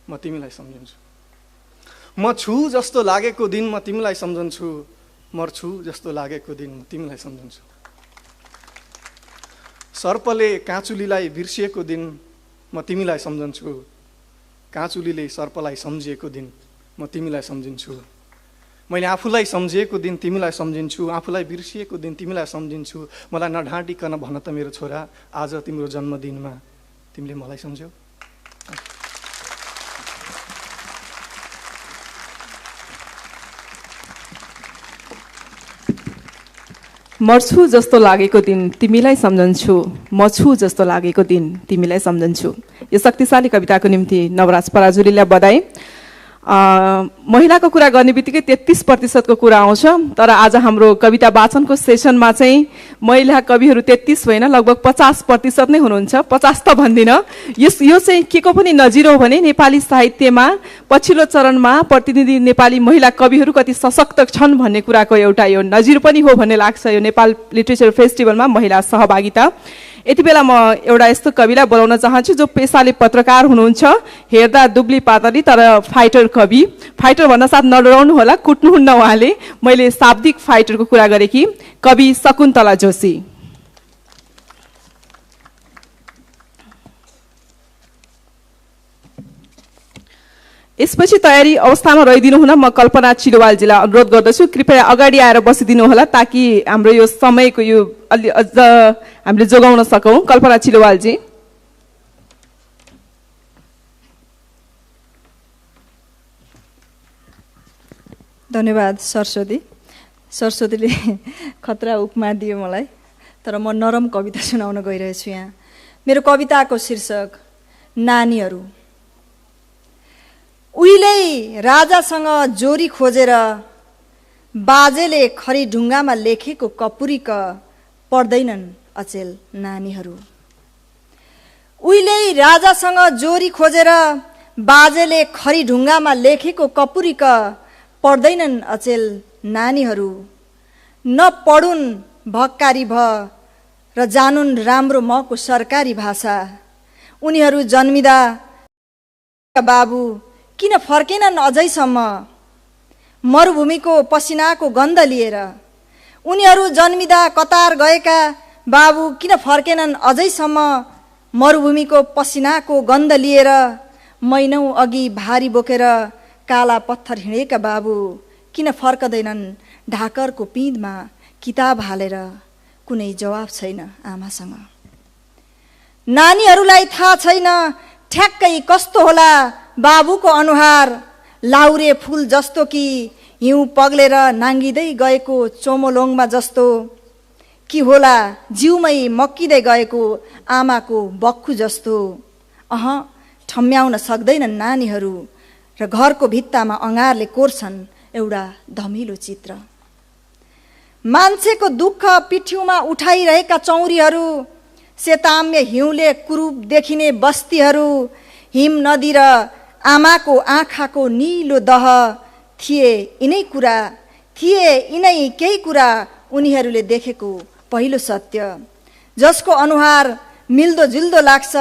म तिमीलाई सम्झिन्छु। म छु जस्तो लागेको दिन म तिमीलाई सम्झन्छु। मर्छु जस्तो लागेको दिन म तिमीलाई सम्झन्छु। सर्पले काँचुलीलाई बिर्सिएको दिन म तिमीलाई सम्झन्छु। काँचुलीले सर्पलाई सम्झिएको दिन म तिमीलाई सम्झिन्छु। मैले आफूलाई सम्झिएको दिन तिमीलाई सम्झिन्छु, आफूलाई बिर्सिएको दिन तिमीलाई सम्झिन्छु। मलाई नढाँटिकन भन त मेरो छोरा, आज तिम्रो जन्मदिनमा तिमीले मलाई सम्झ्यौ? मर्छु जस्तो लागेको दिन तिमीलाई सम्झन्छु, म छु जस्तो लागेको दिन तिमीलाई सम्झन्छु। यो शक्तिशाली कविताको निम्ति नवराज पराजुलीलाई बधाई। महिलाको कुरा गर्ने बित्तिकै 33% कुरा आउँछ, तर आज हाम्रो कविता वाचनको सेसनमा चाहिँ महिला कविहरू 33 होइन लगभग 50% नै हुनुहुन्छ। 50 त भन्दिनँ, यो चाहिँ के को पनि नजिर हो भने नेपाली साहित्यमा पछिल्लो चरणमा प्रतिनिधि नेपाली महिला कविहरू कति सशक्त छन् भन्ने कुराको एउटा यो नजिर पनि हो भन्ने लाग्छ यो नेपाल लिटरेचर फेस्टिभलमा महिला सहभागिता। यति बेला म एउटा यस्तो कविलाई बोलाउन चाहन्छु जो पेसाले पत्रकार हुनुहुन्छ, हेर्दा दुब्ली पातली तर फाइटर कवि। फाइटर भन्न साथ नडराउनु होला, कुट्नुहुन्न उहाँले। मैले शाब्दिक फाइटरको कुरा गरेकी कवि शकुन्तला जोशी। यसपछि तयारी अवस्थामा रहिदिनु हुन म कल्पना चिलवालजीलाई अनुरोध गर्दछु, कृपया अगाडि आएर बसिदिनु होला ताकि हाम्रो यो समयको यो अलि अझ हामीले जोगाउन सकौँ। कल्पना चिलवालजी। धन्यवाद सरस्वती। सरस्वतीले खतरा उपमा दियो मलाई, तर म नरम कविता सुनाउन गइरहेछु यहाँ। मेरो कविताको शीर्षक नानीहरू। उहिले राजासँग जोरी खोजेर बाजेले खरी ढुङ्गामा लेखेको कपुरिक पढ्दैनन् अचेल नानीहरू। उहिले राजासँग जोरी खोजेर बाजेले खरी ढुङ्गामा लेखेको कपुरिक पढ्दैनन् अचेल नानीहरू। न पढुन् भक्कारी भ र जानुन् राम्रो मको सरकारी भाषा। उनीहरू जन्मिँदा बाबु किन फर्केनन् अझैसम्म मरुभूमिको पसिनाको गन्ध लिएर। उनीहरू जन्मिँदा कतार गएका बाबु किन फर्केनन् अझैसम्म मरुभूमिको पसिनाको गन्ध लिएर। महिनौँ अघि भारी बोकेर काला पत्थर हिँडेका बाबु किन फर्कदैनन् ढाकरको पिँधमा किताब हालेर। कुनै जवाफ छैन आमासँग। नानीहरूलाई थाहा छैन ठ्याक्कै कस्तो होला बाबुको अनुहार। लाउरे फुल जस्तो कि हिउँ पग्लेर नाङ्गिँदै गएको चोमोलोङमा जस्तो कि होला जिउमै मक्किँदै गएको आमाको बक्खु जस्तो। ठम्म्याउन सक्दैनन् नानीहरू र घरको भित्तामा अँगारले कोर्छन् एउटा धमिलो चित्र। मान्छेको दुःख पिठ्यूमा उठाइरहेका चौरीहरू, सेताम्य हिउँले कुरूप देखिने बस्तीहरू, हिम नदी र आमाको आँखाको निलो दह, थिए यिनै केही कुरा उनीहरूले देखेको पहिलो सत्य, जसको अनुहार मिल्दो जुल्दो लाग्छ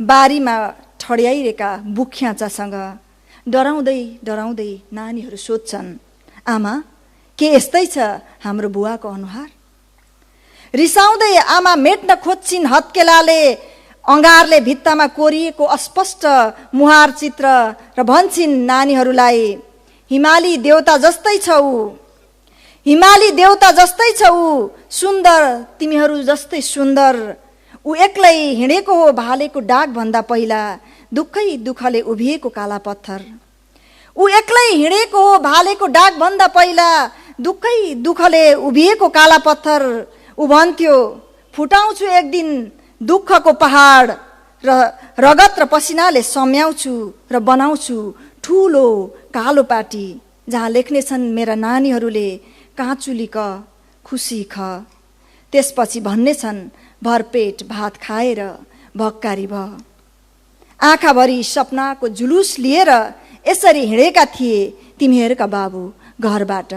बारीमा ठड्याइरहेका बुख्याचासँग। डराउँदै डराउँदै नानीहरू सोध्छन्, आमा के यस्तै छ हाम्रो बुवाको अनुहार? रिसाउँदै आमा मेट्न खोज्छिन् हत्केलाले अँगारले भित्तामा कोरिएको अस्पष्ट मुहार चित्र र भन्छिन् नानीहरूलाई, हिमाली देवता जस्तै छौ, हिमाली देवता जस्तै छौ, सुन्दर तिमीहरू जस्तै सुन्दर। ऊ एक्लै हिँडेको हो भालेको डाक भन्दा पहिला, दुःखै दुःखले उभिएको काला पत्थर। ऊ एक्लै हिँडेको हो भालेको डाक भन्दा पहिला, दुःखै दुःखले उभिएको काला पत्थर। ऊ भन्थ्यो, फुटाउँछु एक दिन दुःखको पहाड र रगत र पसिनाले सम्याउँछु र बनाउँछु ठुलो कालो पाटी, जहाँ लेख्नेछन् मेरा नानीहरूले काँचुली क खुसी ख। त्यसपछि भन्नेछन् भरपेट भात खाएर भक्कारी भ। आँखाभरि सपनाको जुलुस लिएर यसरी हिँडेका थिए तिमीहरूका बाबु घरबाट।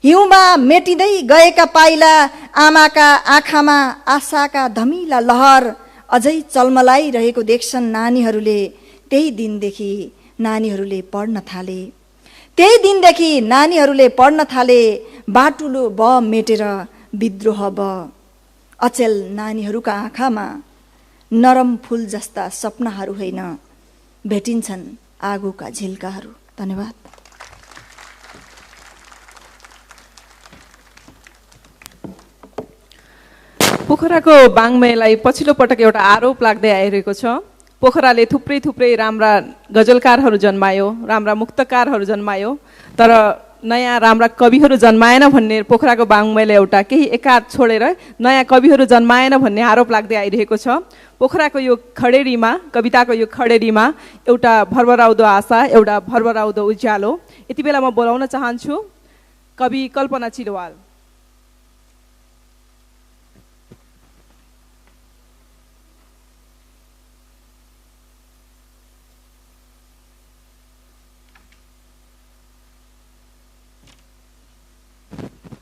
हिउँमा मेटिँदै गएका पाइला, आमाका आँखामा आशाका धमिला लहर अझै चल्मलाइरहेको देख्छन् नानीहरूले। त्यही दिनदेखि नानीहरूले पढ्न थाले, त्यही दिनदेखि नानीहरूले पढ्न थाले। बाटुलो ब मेटेर विद्रोह ब। अचेल नानीहरूका आँखामा नरम फुल जस्ता सपनाहरू होइन, भेटिन्छन् आगोका झिल्काहरू। धन्यवाद। पोखराको बाङ्मयलाई पछिल्लो पटक एउटा आरोप लाग्दै आइरहेको छ। पोखराले थुप्रै थुप्रै राम्रा गजलकारहरू जन्मायो, राम्रा मुक्तकारहरू जन्मायो, तर नयाँ राम्रा कविहरू जन्माएन भन्ने पोखराको बाङ्मयले एउटा केही एकाध छोडेर नयाँ कविहरू जन्माएन भन्ने आरोप लाग्दै आइरहेको छ। पोखराको यो खडेरीमा, कविताको यो खडेरीमा एउटा भरभराउँदो आशा, एउटा भरभराउँदो उज्यालो। यति बेला म बोलाउन चाहन्छु कवि कल्पना चिलवाल।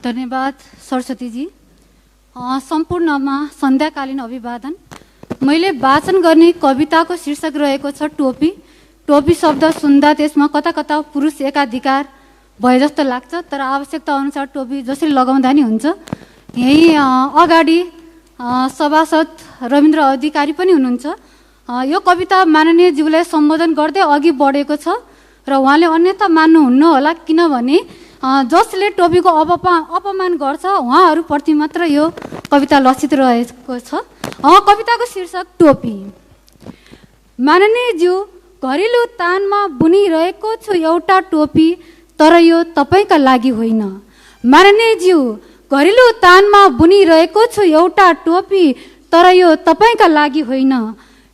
धन्यवाद सरस्वतीजी। सम्पूर्णमा सन्ध्याकालीन अभिवादन। मैले वाचन गर्ने कविताको शीर्षक रहेको छ टोपी। टोपी शब्द सुन्दा त्यसमा कता कता पुरुष एकाधिकार भए जस्तो लाग्छ, तर आवश्यकता अनुसार टोपी जसरी लगाउँदा नि हुन्छ। यही अगाडि सभासद रविन्द्र अधिकारी पनि हुनुहुन्छ। यो कविता माननीय ज्यूलाई सम्बोधन गर्दै अघि बढेको छ र उहाँले अन्यथा मान्नुहुन्न होला, किनभने जसले टोपीको अपमान गर्छ उहाँहरूप्रति मात्र यो कविता लक्षित रहेको छ। कविताको शीर्षक टोपी। माननीय ज्यू, घरेलु तानमा बुनिरहेको छु एउटा टोपी, तर यो तपाईँका लागि होइन। माननीय ज्यू, घरेलु तानमा बुनिरहेको छु एउटा टोपी, तर यो तपाईँका लागि होइन।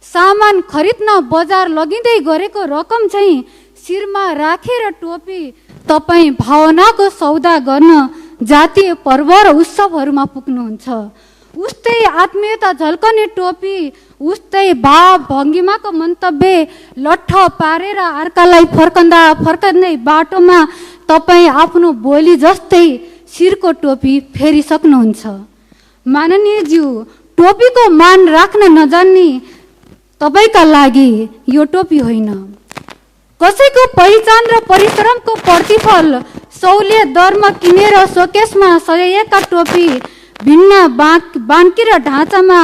सामान खरिद्न बजार लगिँदै गरेको रकम चाहिँ शिरमा राखेर टोपी, तपाईँ भावनाको सौदा गर्न जातीय पर्व र उत्सवहरूमा पुग्नुहुन्छ। उस्तै आत्मीयता झल्कने टोपी, उस्तै भाव भङ्गिमाको मन्तव्य लट्ठ पारेर अर्कालाई फर्कँदै बाटोमा तपाईँ आफ्नो बोली जस्तै शिरको टोपी फेरिसक्नुहुन्छ। माननीय ज्यू, टोपीको मान राख्न नजान्ने तपाईँका लागि यो टोपी होइन। कसैको पहिचान र परिश्रमको प्रतिफल सहुलियत दरमा किनेर सोकेसमा सजाइएका टोपी, भिन्न बान्की र ढाँचामा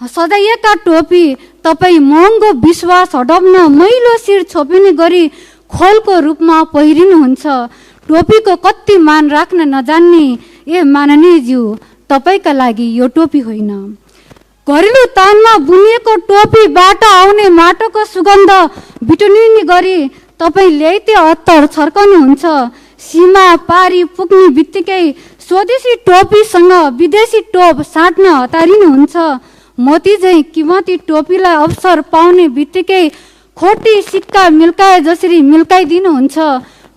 सजाइएका टोपी, तपाईँ महँगो विश्वास हडप्न मैलो शिर छोपिने गरी खोलको रूपमा पहिरिनुहुन्छ। टोपीको कति मान राख्न नजान्ने ए माननीय ज्यू, तपाईँका लागि यो टोपी होइन। घरेलु तानमा बुनिएको टोपीबाट आउने माटोको सुगन्ध बिटुनिने गरी तपाईँ ल्याइते हतार छर्कनुहुन्छ। सीमा पारी पुग्ने बित्तिकै स्वदेशी टोपीसँग विदेशी टोप साट्न हतारिनुहुन्छ। मोती झैँ किमती टोपीलाई अवसर पाउने बित्तिकै खोटी सिक्का मिल्काए जसरी मिल्काइदिनुहुन्छ।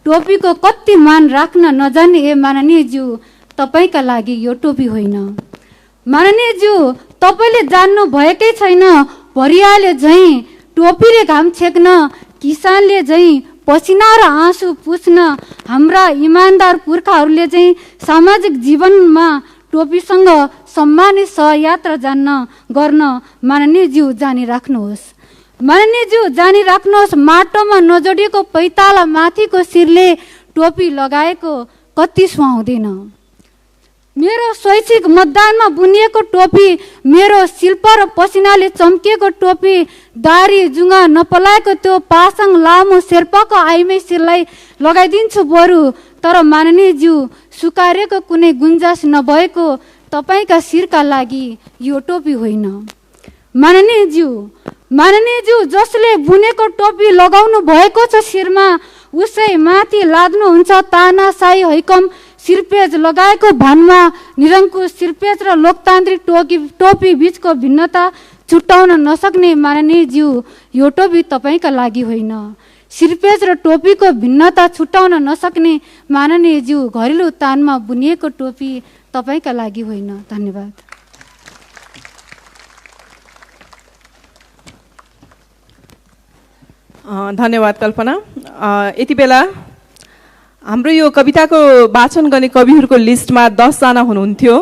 टोपीको कति मान राख्न नजान्ने ए माननीयज्यू, तपाईँका लागि यो टोपी होइन। माननीयज्यू, तपाईँले जान्नु भएकै छैन, भरियाले झैँ टोपीले घाम छेक्न, किसानले झैँ पसिना र आँसु पुस्न, हाम्रा इमान्दार पुर्खाहरूले चाहिँ सामाजिक जीवनमा टोपीसँग सम्मानित सहयात्रा गर्न माननीयज्यू जानी राख्नुहोस्। माननीयज्यू जानी राख्नुहोस्, माटोमा नजोडिएको पैताला माथिको शिरले टोपी लगाएको कति सुहाउँदैन। मेरो शैक्षिक मतदानमा बुनिएको टोपी, मेरो शिल्प र पसिनाले चम्किएको टोपी, दारी जुङ्गा नपलाएको त्यो पासाङ लामो शेर्पाको आइमै शिरलाई लगाइदिन्छु बरु। तर माननीयज्यू, सुकारेको कुनै गुन्जास नभएको तपाईँका शिरका लागि यो टोपी होइन। माननीयज्यू, जसले बुनेको टोपी लगाउनु भएको छ शिरमा, उसै माथि लाद्नुहुन्छ तानाशाही हैकम शिरपेज लगाएको भानमा। निरङ्कुश शिरपेज र लोकतान्त्रिक टोपी बीचको भिन्नता छुट्याउन नसक्ने माननीयज्यू, यो टोपी तपाईँका लागि होइन। शिरपेज र टोपीको भिन्नता छुट्याउन नसक्ने माननीयज्यू, घरेलु तानमा बुनिएको टोपी तपाईँका लागि होइन। धन्यवाद। धन्यवाद कल्पना। यति बेला हाम्रो यो कविताको वाचन गर्ने कविहरूको लिस्टमा 10 जना हुनुहुन्थ्यो।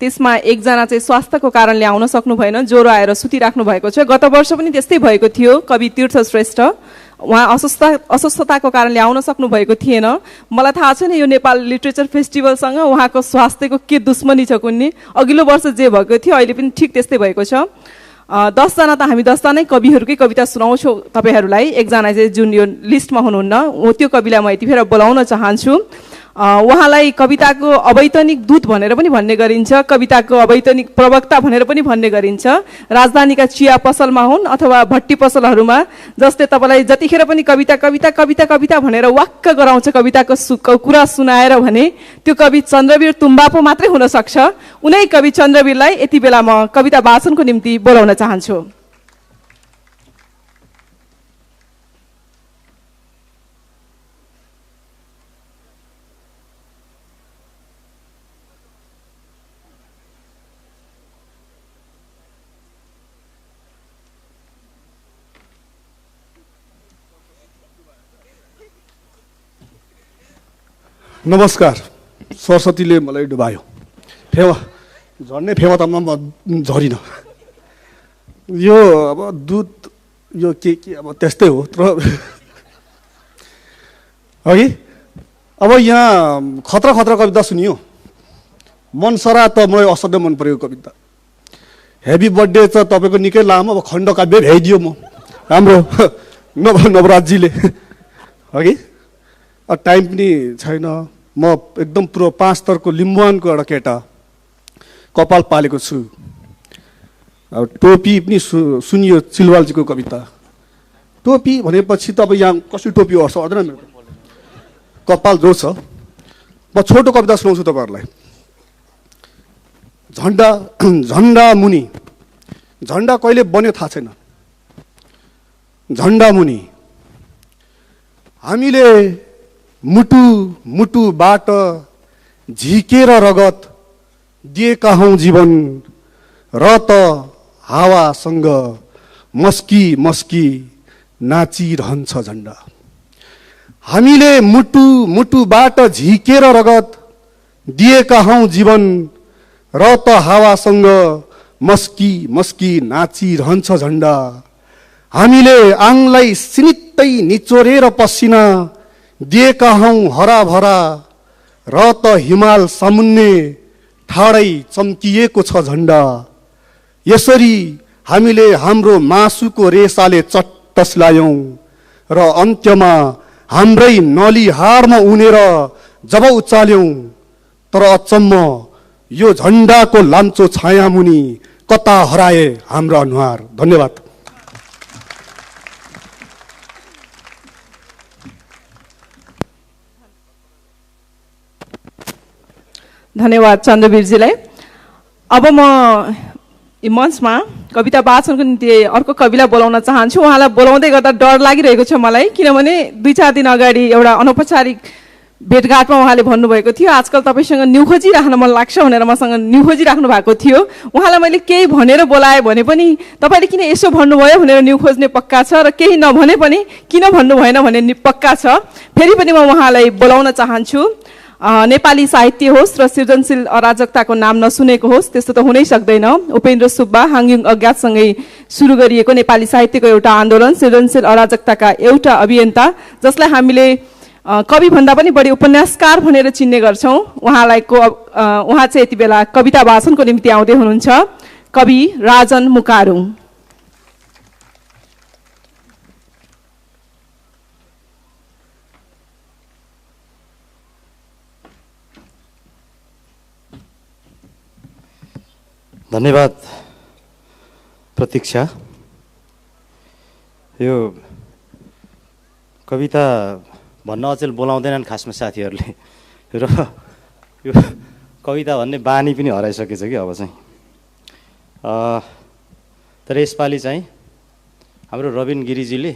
त्यसमा एकजना चाहिँ स्वास्थ्यको कारणले आउन सक्नु भएन, ज्वरो आएर सुतिराख्नु भएको छ। गत वर्ष पनि त्यस्तै भएको थियो। कवि तीर्थ श्रेष्ठ उहाँ अस्वस्थताको कारणले आउन सक्नु भएको थिएन। मलाई थाहा छैन यो नेपाल लिटरेचर फेस्टिभलसँग उहाँको स्वास्थ्यको के दुश्मनी छ कुन्नी। अघिल्लो वर्ष जे भएको थियो अहिले पनि ठिक त्यस्तै भएको छ। 10 जना त हामी 10 जनै कविहरूकै कविता सुनाउँछौँ तपाईँहरूलाई। एकजना चाहिँ जुन यो लिस्टमा हुनुहुन्न त्यो कविलाई म यतिखेर बोलाउन चाहन्छु। उहाँलाई कविताको अवैतनिक दूत भनेर पनि भन्ने गरिन्छ, कविताको अवैतनिक प्रवक्ता भनेर पनि भन्ने गरिन्छ। राजधानीका चिया पसलमा हुन् अथवा भट्टी पसलहरूमा, जसले तपाईँलाई जतिखेर पनि कविता कविता कविता कविता भनेर वाक्क गराउँछ कविताको कुरा सुनाएर भने त्यो कवि चन्द्रवीर तुम्बापो मात्रै हुन सक्छ। उनै कवि चन्द्रवीरलाई यति बेला म कविता वाचनको निम्ति बोलाउन चाहन्छु। नमस्कार। सरस्वतीले मलाई डुबायो। फेवा झर्ने फेवा त म झरिनँ। यो अब दुध यो के अब त्यस्तै हो। तर अघि अब यहाँ खतरा खतरा कविता सुनियो। मनसरा त मलाई असाध्यै मन परेको कविता। हेभी बर्थडे छ तपाईँको निकै लामो। अब खण्डकाव्य भ्याइदियो म हाम्रो नवराजजीले। अघि टाइम पनि छैन। म एकदम पुरो 5 स्तरको लिम्बुवानको एउटा केटा, कपाल पालेको छु। अब टोपी पनि सुनियो सिलवालजीको कविता। टोपी भनेपछि त अब यहाँ कसरी टोपी ओर्छ हुँदैन मेरो कपाल जो छ। म छोटो कविता सुनाउँछु तपाईँहरूलाई। झन्डा मुनि। झन्डा कहिले बन्यो थाहा छैन। झन्डा मुनि हामीले मुटुबाट झिकेर रगत दिएका हौँ जीवन, र त हावासँग मस्की नाचिरहन्छ झन्डा। हामीले मुटुबाट झिकेर रगत दिएका हौँ जीवन, र त हावासँग मस्की नाचिरहन्छ झन्डा। हामीले आङलाई सिनित्तै निचोरेर पसिना दिएका हौँ हराभरा, र त हिमाल सामुन्ने ठाडै चम्किएको छ झन्डा। यसरी हामीले हाम्रो मासुको रेसाले चट्टस्लायौँ, र अन्त्यमा हाम्रै नलीहारमा उनेर जब उचाल्यौँ। तर अचम्म यो झन्डाको लाम्चो छाया मुनि कता हराए हाम्रो अनुहार। धन्यवाद। धन्यवाद चन्द्रवीरजीलाई। अब म यी मञ्चमा कविता वाचनको निम्ति अर्को कविलाई बोलाउन चाहन्छु। उहाँलाई बोलाउँदै गर्दा डर लागिरहेको छ मलाई, किनभने 2-4 दिन अगाडि एउटा अनौपचारिक भेटघाटमा उहाँले भन्नुभएको थियो आजकल तपाईँसँग न्यु खोजिराख्न मन लाग्छ भनेर मसँग न्यु खोजिराख्नु भएको थियो। उहाँलाई मैले केही भनेर बोलाएँ भने पनि तपाईँले किन यसो भन्नुभयो भनेर न्यु खोज्ने पक्का छ, र केही नभने पनि किन भन्नु भएन भन्ने पक्का छ। फेरि पनि म उहाँलाई बोलाउन चाहन्छु। नेपाली साहित्य होस् र सृजनशील अराजकताको नाम नसुनेको होस् त्यस्तो त हुनै सक्दैन। उपेन्द्र सुब्बा हाङयुङ अज्ञातसँगै सुरु गरिएको नेपाली साहित्यको एउटा आन्दोलन, सृजनशील अराजकताका एउटा अभियन्ता जसलाई हामीले कवि भन्दा पनि बढी उपन्यासकार भनेर चिन्ने गर्छौँ। उहाँ चाहिँ यति बेला कविता वाचनको निम्ति आउँदै हुनुहुन्छ। कवि राजन मुकारुङ। धन्यवाद प्रतीक्षा। यो कविता भन्न अचेल बोलाउँदैनन् खासमा साथीहरूले, र यो कविता भन्ने बानी पनि हराइसकेछ कि अब चाहिँ। तर यसपालि चाहिँ हाम्रो रबिन गिरिजीले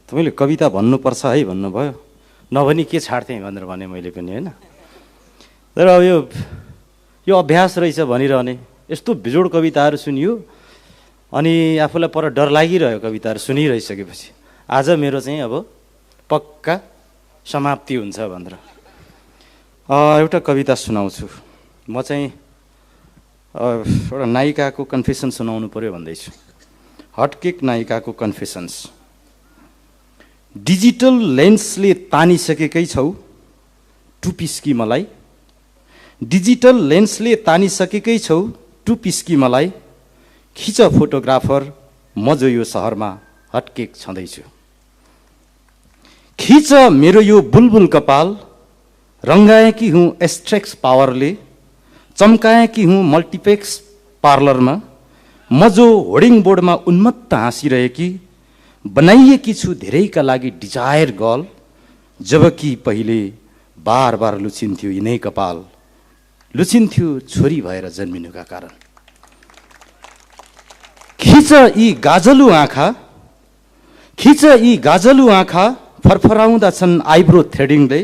तपाईँले कविता भन्नुपर्छ है भन्नुभयो, नभनी के छाड्थेँ भनेर भने मैले पनि, होइन। तर अब यो अभ्यास रहेछ भनिरहने, यस्तो बिजोड कविताहरू सुनियो अनि आफूलाई पर डर लागिरह्यो कविताहरू सुनिरहिसकेपछि। आज मेरो चाहिँ अब पक्का समाप्ति हुन्छ भनेर एउटा कविता सुनाउँछु। म चाहिँ एउटा नायिकाको कन्फेसन सुनाउनु पर्यो भन्दैछु। हटकेक नायिकाको कन्फेसन्स। डिजिटल लेन्सले तानिसकेकै छौ टुपिस्की मलाई, डिजिटल लेन्सले तानिसकेकै छौ टुपिस्की मलाई, खिच फोटोग्राफर म जो यो सहरमा हटकेक छँदैछु। खिच मेरो यो बुलबुल कपाल, रङ्गाएकी हुँ एस्ट्रेक्स पावरले, चम्काएकी हुँ मल्टिप्लेक्स पार्लरमा, म जो होर्डिङ बोर्डमा उन्मत्त हाँसिरहेकी, बनाइएकी छु धेरैका लागि डिजायर गर्ल, जबकि पहिले बार बार लुचिन्थ्यो यिनै कपाल, लुचिन्थ्यो छोरी भएर जन्मिनुका कारण। खिच यी गाजलु आँखा, खिच यी गाजलु आँखा, फरफराउँदा छन् आइब्रो थ्रेडिङले,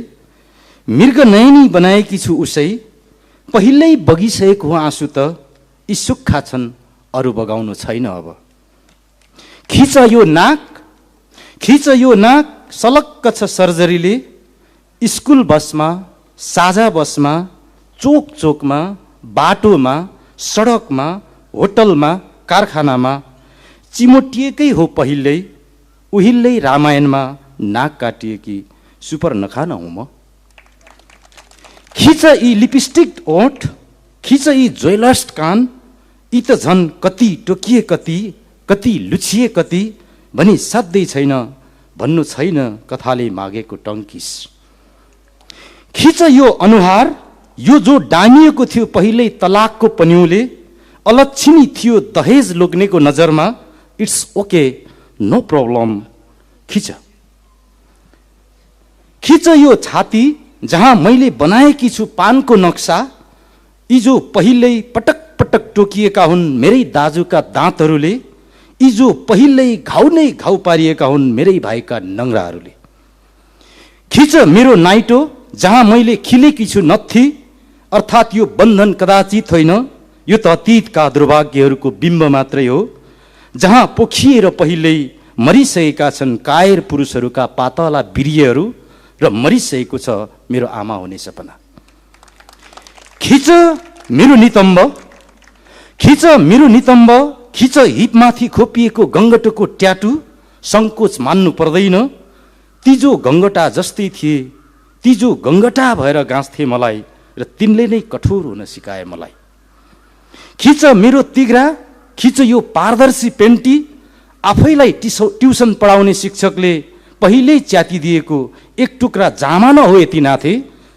मृग नयनी बनाएकी छु उसै, पहिल्यै बगिसकेको आँसु त यी सुक्खा छन् अरू बगाउनु छैन अब। खिच यो नाक, खिच यो नाक सलक्क छ सर्जरीले, स्कुल बसमा, साझा बसमा, चोक चोकमा, बाटोमा, सडकमा, होटलमा, कारखानामा, चिमोटिएकै हो पहिल्यै, उहिल्लै रामायणमा नाक काटिएकी सुपर नखान हुँ म। खिच यी लिपस्टिक ओठ, खिच यी ज्वेलर्स कान, यी त झन् कति टोकिए कति, कति लुछिए कति, भनी साध्यै छैन भन्नु छैन कथाले मागेको टङ्किस। खिच यो अनुहार, यो जो डामिएको थियो पहिल्यै तलाकको पन्युले, अलक्षिणी थियो दहेज लोग्नेको नजरमा, इट्स ओके नो प्रब्लम। खिच खिच यो छाती जहाँ मैले बनाएकी छु पानको नक्सा, यी जो पहिल्यै पटक पटक टोकिएका हुन् मेरै दाजुका दाँतहरूले, यी जो पहिल्यै घाउ नै घाउ पारिएका हुन् मेरै भाइका नङ्ग्राहरूले। खिच मेरो नाइटो जहाँ मैले खिलेकी छु नत्थी, अर्थात् यो बन्धन कदाचित होइन, यो त अतीतका दुर्भाग्यहरूको बिम्ब मात्रै हो, जहाँ पोखिएर पहिल्यै मरिसकेका छन् कायर पुरुषहरूका पातला बिर्यहरू, र मरिसकेको छ मेरो आमा हुने सपना। खिच मेरो नितम्ब, खिच मेरो नितम्ब, खिच हिपमाथि खोपिएको गङ्गटोको ट्याटु, सङ्कोच मान्नु पर्दैन, ती जो गङ्गटा जस्तै थिए, ती जो गङ्गटा भएर गाँच्थे मलाई, र तिनले नै कठोर हुन सिकाए मलाई। खिच मेरो तिघ्रा, खिच यो पारदर्शी पेन्टी, आफैलाई ट्युसन पढाउने शिक्षकले पहिल्यै च्यातिदिएको एक टुक्रा जामा न हो यति नाथे,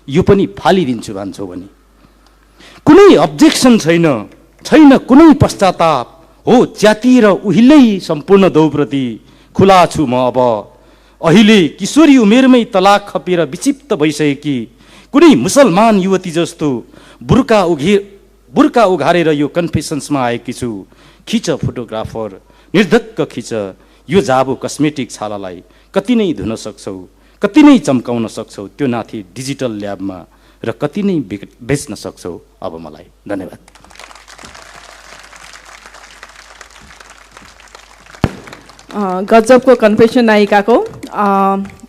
यो पनि फालिदिन्छु भन्छौ भने। कुनै अब्जेक्सन छैन, छैन कुनै पश्चाताप, हो च्यातिएर उहिल्यै सम्पूर्ण दौप्रति खुला छु म अब। अहिले किशोरी उमेरमै तलाक खपेर विक्षिप्त भइसकेकी कुनै मुसलमान युवती जस्तो बुर्का उघारेर यो कन्फेसन्समा आएकी छु। खिच फोटोग्राफर, निर्धक्क खिच यो जाबो कस्मेटिक छालालाई कति नै धुन सक्छौ, कति नै चम्काउन सक्छौ त्यो नाथी डिजिटल ल्याबमा, र कति नै बेच्न सक्छौ अब मलाई। धन्यवाद। गजबको कन्फेसन नायिकाको।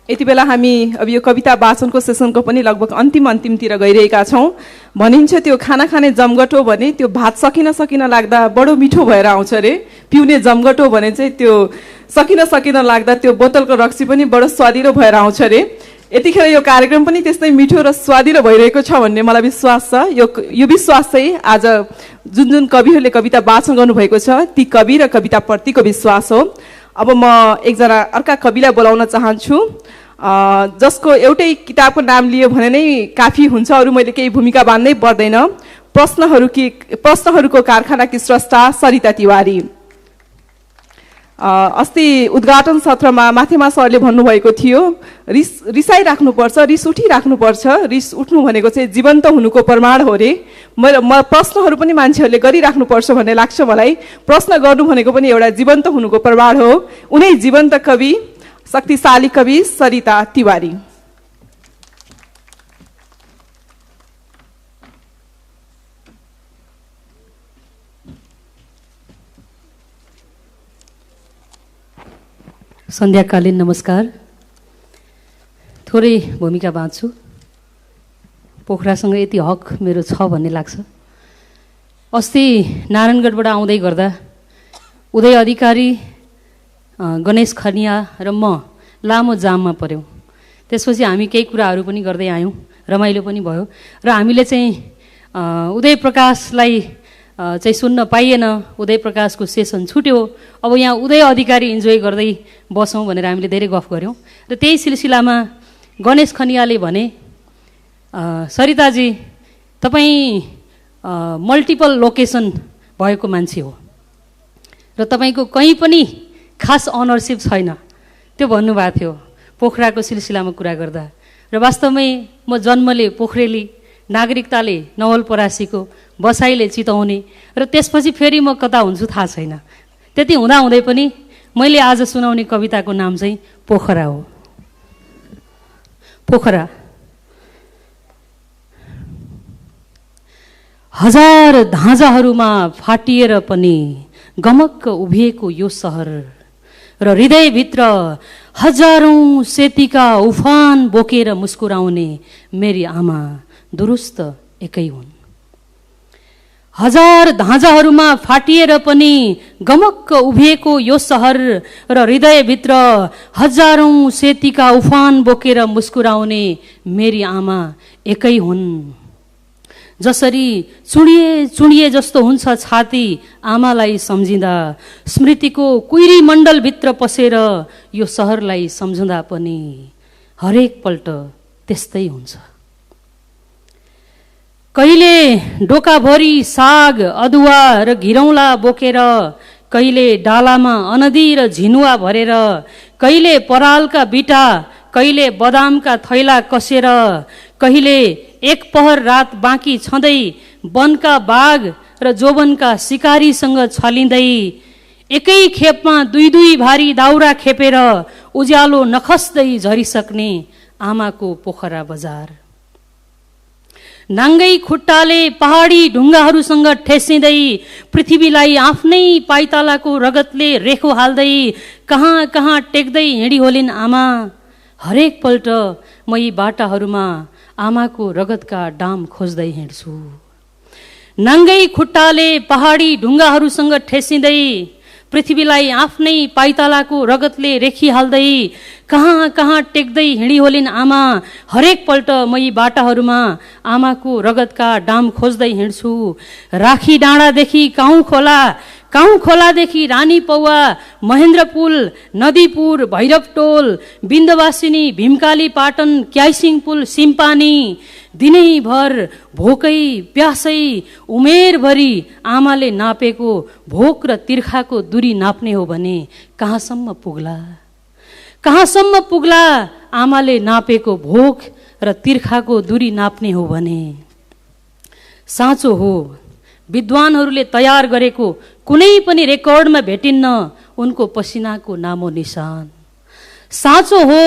यति बेला हामी अब यो कविता वाचनको सेसनको पनि लगभग अन्तिमतिर गइरहेका छौँ। भनिन्छ त्यो खाना खाने जमघट हो भने त्यो भात सकिन लाग्दा बडो मिठो भएर आउँछ अरे, पिउने जमघट हो भने चाहिँ त्यो सकिन लाग्दा त्यो बोतलको रक्सी पनि बडो स्वादिलो भएर आउँछ अरे। यतिखेर यो कार्यक्रम पनि त्यस्तै मिठो र स्वादिलो भइरहेको छ भन्ने मलाई विश्वास छ। यो विश्वास चाहिँ आज जुन कविहरूले कविता वाचन गर्नुभएको छ ती कवि र कविताप्रतिको विश्वास हो। अब म एकजना अर्का कविलाई बोलाउन चाहन्छु, जसको एउटै किताबको नाम लियो भने नै काफी हुन्छ, अरू मैले केही भूमिका बाँध्नै पर्दैन। प्रश्नहरूको कारखानाकी स्रष्टा सरिता तिवारी। अस्ति उद्घाटन सत्रमा माथेमा सरले भन्नुभएको थियो रिसाइराख्नुपर्छ, रिस उठिराख्नुपर्छ, रिस उठ्नु भनेको चाहिँ जीवन्त हुनुको प्रमाण हो रे। प्रश्नहरू पनि मान्छेहरूले गरिराख्नुपर्छ भन्ने लाग्छ मलाई। प्रश्न गर्नु भनेको पनि एउटा जीवन्त हुनुको प्रमाण हो। उनै जीवन्त कवि, शक्तिशाली कवि सरिता तिवारी। सन्ध्याकालीन नमस्कार। थोरै भूमिका बाँच्छु। पोखरासँग यति हक मेरो छ भन्ने लाग्छ। अस्ति नारायणगढबाट आउँदै गर्दा उदय अधिकारी, गणेश खनिया र म लामो जाममा पऱ्यौँ। त्यसपछि हामी केही कुराहरू पनि गर्दै आयौँ, रमाइलो पनि भयो। र हामीले चाहिँ उदय प्रकाशलाई चाहिँ सुन्न पाइएन, उदय प्रकाशको सेसन छुट्यो। अब यहाँ उदय अधिकारी इन्जोय गर्दै बसौँ भनेर हामीले धेरै गफ गऱ्यौँ। र त्यही सिलसिलामा गणेश खनियाले भने, सरिताजी तपाईँ मल्टिपल लोकेसन भएको मान्छे हो र तपाईँको कहीँ पनि खास अनरसिप छैन, त्यो भन्नुभएको थियो पोखराको सिलसिलामा कुरा गर्दा। र वास्तवमै म जन्मले पोखरेली, नागरिकताले नवलपरासीको, बसाइले चितौनी, र त्यसपछि फेरि म कता हुन्छु थाहा छैन। त्यति हुँदाहुँदै पनि मैले आज सुनाउने कविताको नाम चाहिँ पोखरा हो। पोखरा। हजार धाँजाहरूमा फाटिएर पनि गमक्क उभिएको यो सहर र हृदयभित्र हजारौं सेतीका उफान बोकेर मुस्कुराउने मेरी आमा दुरुस्त एकै हुन्। हजार धाँजाहरूमा फाटिएर पनि गमक्क उभिएको यो सहर र हृदयभित्र हजारौं सेतीका उफान बोकेर मुस्कुराउने मेरी आमा एकै हुन्। जसरी चुडिए जस्तो हुन्छ छाती आमालाई सम्झिँदा, स्मृतिको कुइरी मण्डलभित्र पसेर यो सहरलाई सम्झँदा पनि हरेक पल्ट त्यस्तै हुन्छ। कहिले डोकाभरि साग, अदुवा र घिरौँला बोकेर, कहिले डालामा अनदी र झिनुवा भरेर, कहिले परालका बिटा, कहिले बदामका थैला कसेर, कहिले एक पहर रात बाँकी छँदै वनका बाघ र जोवनका शिकारीसँग छलिँदै, एकै खेपमा दुई भारी दाउरा खेपेर उज्यालो नखस्दै झरिसक्ने आमाको पोखरा बजार। नाङ्गै खुट्टाले पहाडी ढुङ्गाहरूसँग ठेसिँदै, पृथ्वीलाई आफ्नै पाइतालाको रगतले रेखो हाल्दै, कहाँ कहाँ टेक्दै हिँडी होलिन् आमा। हरेक पल्ट म यी बाटाहरूमा आमाको रगतका डाम खोज्दै हिँड्छु। नाङ्गै खुट्टाले पहाडी ढुङ्गाहरूसँग ठेसिँदै, पृथ्वीलाई आफ्नै पाइतालाको रगतले रेखिहाल्दै, कहाँ कहाँ टेक्दै हिँडी होलिन् आमा। हरेक पल्ट म यी बाटाहरूमा आमाको रगतका डाम खोज्दै हिँड्छु। राखी डाँडादेखि काउँ खोलादेखि रानी पौवा, महेन्द्र पुल, नदीपुर, भैरवटोल, बिन्दवासिनी, भीमकाली पाटन, क्याइसिङ पुल, सिम्पानी, दिनैभर भोकै प्यासै उमेरभरि आमाले नापेको भोक र तिर्खाको दूरी नाप्ने हो भने कहाँसम्म पुग्ला आमाले नापेको भोक र तिर्खाको दूरी नाप्ने हो भने। साँचो हो, विद्वानहरूले तयार गरेको कुनै पनि रेकर्डमा भेटिन्न उनको पसिनाको नामो निशान। साँचो हो,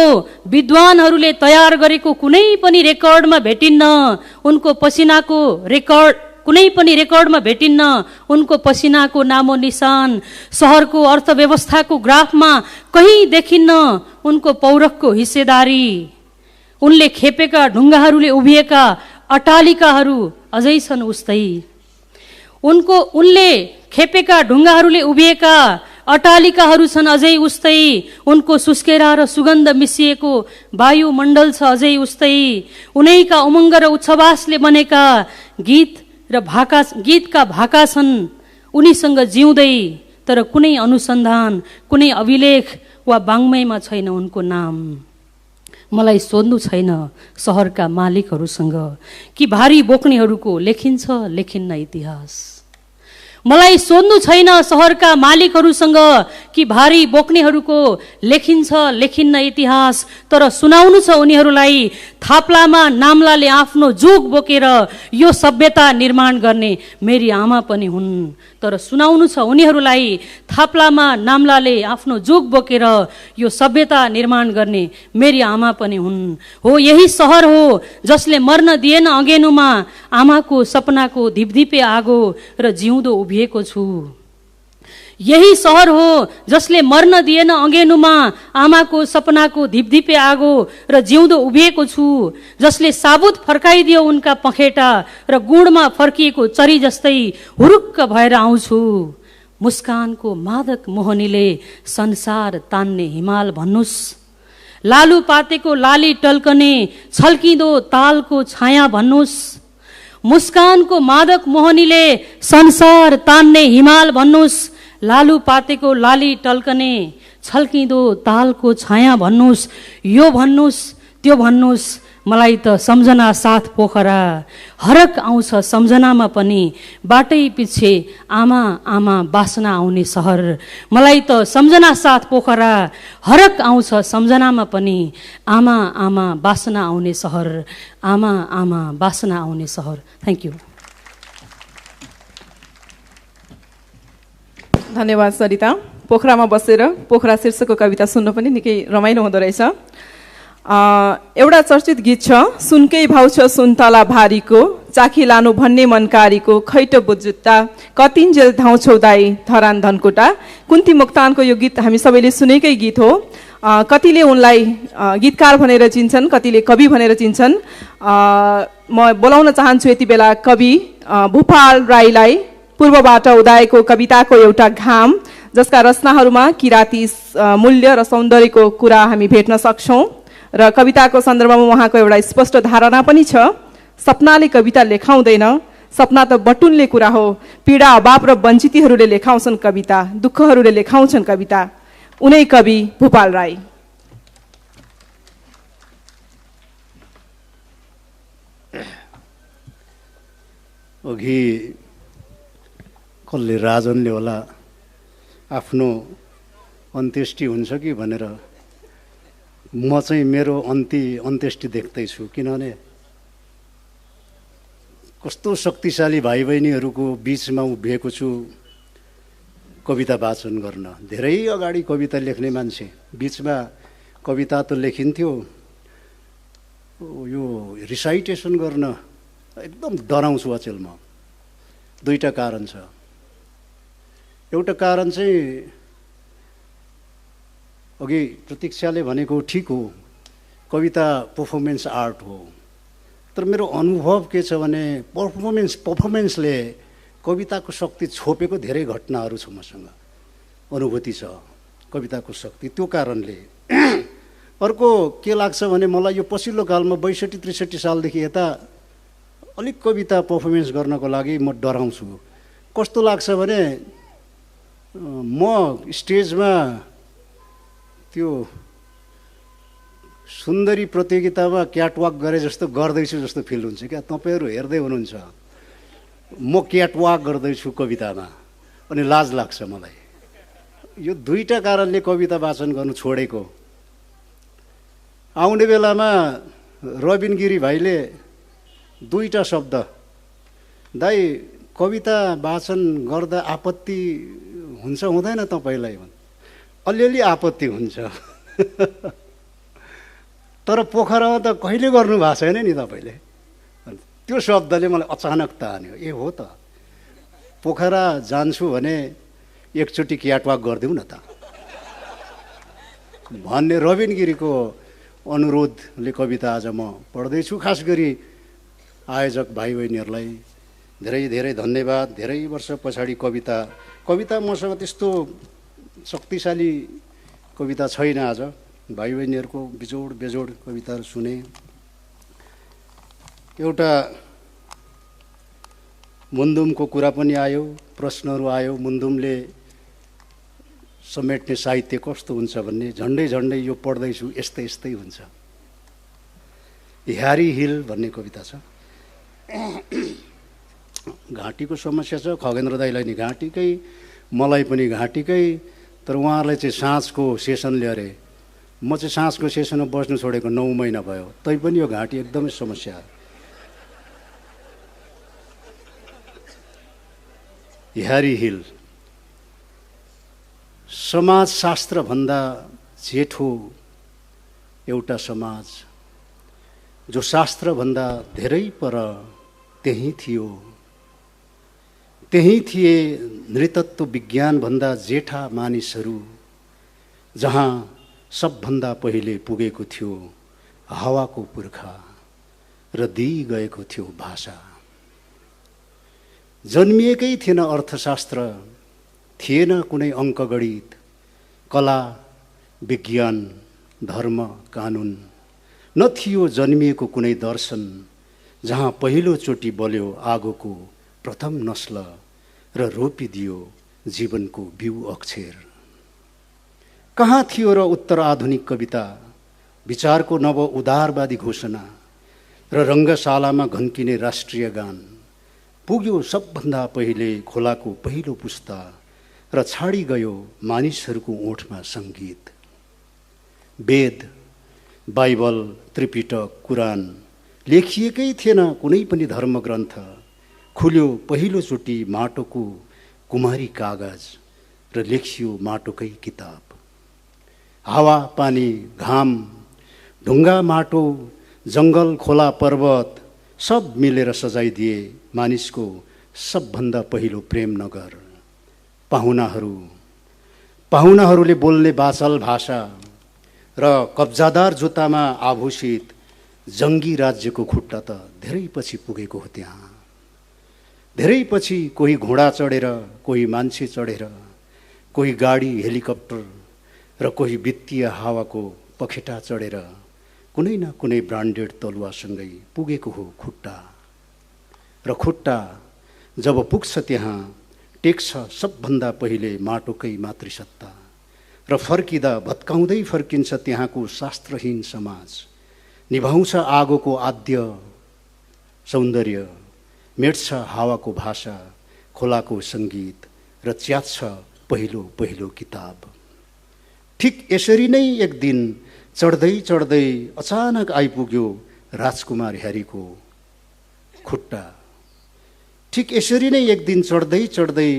विद्वानहरूले तयार गरेको कुनै पनि रेकर्डमा भेटिन्न उनको पसिनाको कुनै पनि रेकर्डमा भेटिन्न उनको पसिनाको नामो निशान। सहरको अर्थव्यवस्थाको ग्राफमा कहीँ देखिन्न उनको पौरखको हिस्सेदारी। उनले खेपेका ढुङ्गाहरूले उभिएका अट्टालिकाहरू अझै छन् उस्तै। उनले खेपेका ढुङ्गाहरूले उभिएका अट्टालिकाहरू छन् अझै उस्तै। उनको सुस्केरा र सुगन्ध मिसिएको वायुमण्डल छ अझै उस्तै। उनैका उमङ्ग र उच्छवासले बनेका गीतका भाका छन् उनीसँग जिउँदै, तर कुनै अनुसन्धान, कुनै अभिलेख वा वाङ्मयमा छैन उनको नाम। मलाई सोध्नु छैन सहरका मालिकहरूसँग कि भारी बोक्नेहरूको लेखिन्न इतिहास। मलाई सोध्नु छैन सहरका मालिकहरूसँग कि भारी बोक्नेहरूको लेखिन्न इतिहास। तर सुनाउनु छ उनीहरूलाई थाप्लामा नाम्लाले आफ्नो जुग बोकेर यो सभ्यता निर्माण गर्ने मेरी आमा पनि हुन्। तर सुनाउनु छ उनीहरूलाई थाप्लामा नाम्लाले आफ्नो जुग बोकेर यो सभ्यता निर्माण गर्ने मेरी आमा पनि हुन्। हो, यही सहर हो जसले मर्न दिएन अँगेनुमा आमाको सपनाको धिपधिपे आगो र जिउँदो उभिएको छु। यही सहर हो जसले मर्न दिएन अँगेनुमा आमाको सपनाको धिपधिपे आगो र जिउँदो उभिएको छु। जसले साबुत फर्काइदियो उनका पखेटा र गुणमा फर्किएको चरी जस्तै हुरुक्क भएर आउँछु। मुस्कानको मादक मोहनीले संसार तान्ने हिमाल भन्नुस्, लालु पातेको लाली टल्कने छल्किँदो तालको छाया भन्नुस्। मुस्कानको मादक मोहनीले संसार तान्ने हिमाल भन्नुस्, लालु पातेको लाली टल्कने छल्किँदो तालको छाया भन्नुस्। यो भन्नुस् त्यो भन्नुस्, मलाई त सम्झना साथ पोखरा हरक आउँछ सम्झनामा पनि। बाटै पछि आमा आमा बास्ना आउने सहर, मलाई त सम्झना साथ पोखरा हरक आउँछ सम्झनामा पनि। आमा आमा बास्ना आउने सहर, आमा आमा बास्ना आउने सहर। Thank you. धन्यवाद सरिता। पोखरामा बसेर पोखरा शीर्षकको कविता सुन्न पनि निकै रमाइलो हुँदो रहेछ। एउटा चर्चित गीत छ, सुनकै भाउ छ सुन्तला भारीको, चाखी लानु भन्ने मनकारीको, खैट बुजुत्ता कतिन्जेल धाउँछौ दाई धरान धनकुटा। कुन्ती मोक्तानको यो गीत हामी सबैले सुनेकै गीत हो। कतिले उनलाई गीतकार भनेर चिन्छन्, कतिले कवि भनेर चिन्छन्। म बोलाउन चाहन्छु यति बेला कवि भूपाल राईलाई। पूर्वबाट उदाएको कविताको एउटा घाम, जसका रचनाहरूमा किराती मूल्य र सौन्दर्यको कुरा हामी भेट्न सक्छौँ। र कविताको सन्दर्भमा उहाँको एउटा स्पष्ट धारणा पनि छ, सपनाले कविता लेखाउँदैन, सपना त बटुल्ने कुरा हो। पीडा अभाव र वञ्चितहरूले लेखाउँछन् कविता, दुःखहरूले लेखाउँछन् कविता। उनै कवि भूपाल राई। अघि कसले राजनले होला आफ्नो अन्त्येष्टि हुन्छ कि भनेर म चाहिँ मेरो अन्त्येष्टि देख्दैछु। किनभने कस्तो शक्तिशाली भाइ बहिनीहरूको बिचमा उभिएको छु कविता वाचन गर्न। धेरै अगाडि कविता लेख्ने मान्छे, बिचमा कविता त लेखिन्थ्यो, यो रिसाइटेसन गर्न एकदम डराउँछु अचेल म। दुईटा कारण छ। एउटा कारण चाहिँ अघि प्रतीक्षाले भनेको ठिक हो, कविता पर्फर्मेन्स आर्ट हो। तर मेरो अनुभव के छ भने पर्फर्मेन्सले कविताको शक्ति छोपेको धेरै घटनाहरू छ, मसँग अनुभूति छ कविताको शक्ति। त्यो कारणले अर्को के लाग्छ भने मलाई यो पछिल्लो कालमा 62-63 सालदेखि यता अलिक कविता पर्फर्मेन्स गर्नको लागि म डराउँछु। कस्तो लाग्छ भने म स्टेजमा त्यो सुन्दरी प्रतियोगितामा क्याटवाक गरे जस्तो गर्दैछु जस्तो फिल हुन्छ क्या। तपाईँहरू हेर्दै हुनुहुन्छ, म क्याटवाक गर्दैछु कवितामा, अनि लाज लाग्छ मलाई। यो दुईटा कारणले कविता वाचन गर्नु छोडेको। आउने बेलामा रबिन गिरी भाइले दुईटा शब्द दाइ कविता वाचन गर्दा आपत्ति हुन्छ हुँदैन तपाईँलाई? अलिअलि आपत्ति हुन्छ तर पोखरामा त कहिले गर्नु भएको छैन नि तपाईँले। त्यो शब्दले मलाई अचानक तान्यो, ए हो त पोखरा जान्छु भने एकचोटि क्याटवाक गरिदिउँ न त भन्ने रबिन गिरीको अनुरोधले कविता आज म पढ्दैछु। खास गरी आयोजक भाइ बहिनीहरूलाई धेरै धेरै धन्यवाद। धेरै वर्ष पछाडि कविता मसँग त्यस्तो शक्तिशाली कविता छैन। आज भाइ बहिनीहरूको बिजोड बेजोड कविताहरू सुने। एउटा मुन्दुमको कुरा पनि आयो, प्रश्नहरू आयो, मुन्दुमले समेट्ने साहित्य कस्तो हुन्छ भन्ने। झन्डै झन्डै यो पढ्दैछु यस्तै यस्तै हुन्छ। ह्यारी हिल भन्ने कविता छ। घाँटीको समस्या छ, खगेन्द्र दाइलाई नि घाँटीकै, मलाई पनि घाँटीकै। तर उहाँहरूलाई चाहिँ साँझको सेसन ल्याएर म चाहिँ साँझको सेसनमा बस्नु छोडेको 9 महिना भयो, तैपनि यो घाँटी एकदमै समस्या। Harry hill. समाजशास्त्रभन्दा जेठो एउटा समाज जो शास्त्रभन्दा धेरै पर त्यही थियो। त्यही थिए नृतत्व विज्ञानभन्दा जेठा मानिसहरू, जहाँ सबभन्दा पहिले पुगेको थियो हावाको पुर्खा र दिई गएको थियो भाषा। जन्मिएकै थिएन अर्थशास्त्र, थिएन कुनै अङ्कगणित, कला, विज्ञान, धर्म, कानुन। न थियो जन्मिएको कुनै दर्शन, जहाँ पहिलोचोटि बल्यो आगोको प्रथम नस्ल र रोपिदियो जीवनको बिउ अक्षर। कहाँ थियो र उत्तर आधुनिक कविता, विचारको नव उदारवादी घोषणा र रङ्गशालामा घन्किने राष्ट्रिय गान। पुग्यो सबभन्दा पहिले खोलाको पहिलो पुस्ता र छाडी गयो मानिसहरूको ओठमा सङ्गीत। वेद, बाइबल, त्रिपिटक, कुरान लेखिएकै थिएन कुनै पनि धर्मग्रन्थ। खुल्यो पहिलोचोटि माटोको कुमारी कागज र लेखियो माटोकै किताब। हावा, पानी, घाम, ढुङ्गा, माटो, जङ्गल, खोला, पर्वत सब मिलेर सजाइदिए मानिसको सबभन्दा पहिलो प्रेम नगर। पाहुनाहरूले बोल्ने बाचल भाषा र कब्जादार जुत्तामा आभूषित जङ्गी राज्यको खुट्टा त धेरै पछि पुगेको हो त्यहाँ। धेरै पछि कोही घोडा चढेर, कोही मान्छे चढेर, कोही गाडी, हेलिकप्टर र कोही वित्तीय हावाको पखेटा चढेर कुनै न कुनै ब्रान्डेड तलुवासँगै पुगेको हो खुट्टा। र खुट्टा जब पुग्छ त्यहाँ टेक्छ सबभन्दा पहिले माटोकै मातृसत्ता र फर्किँदा भत्काउँदै फर्किन्छ त्यहाँको शास्त्रहीन समाज। निभाउँछ आगोको आद्य सौन्दर्य, मेट्छ हावाको भाषा, खोलाको सङ्गीत र च्यात्छ पहिलो पहिलो किताब। ठिक यसरी नै एक दिन चढ्दै चढ्दै अचानक आइपुग्यो राजकुमार ह्यारीको खुट्टा। ठिक यसरी नै एक दिन चढ्दै चढ्दै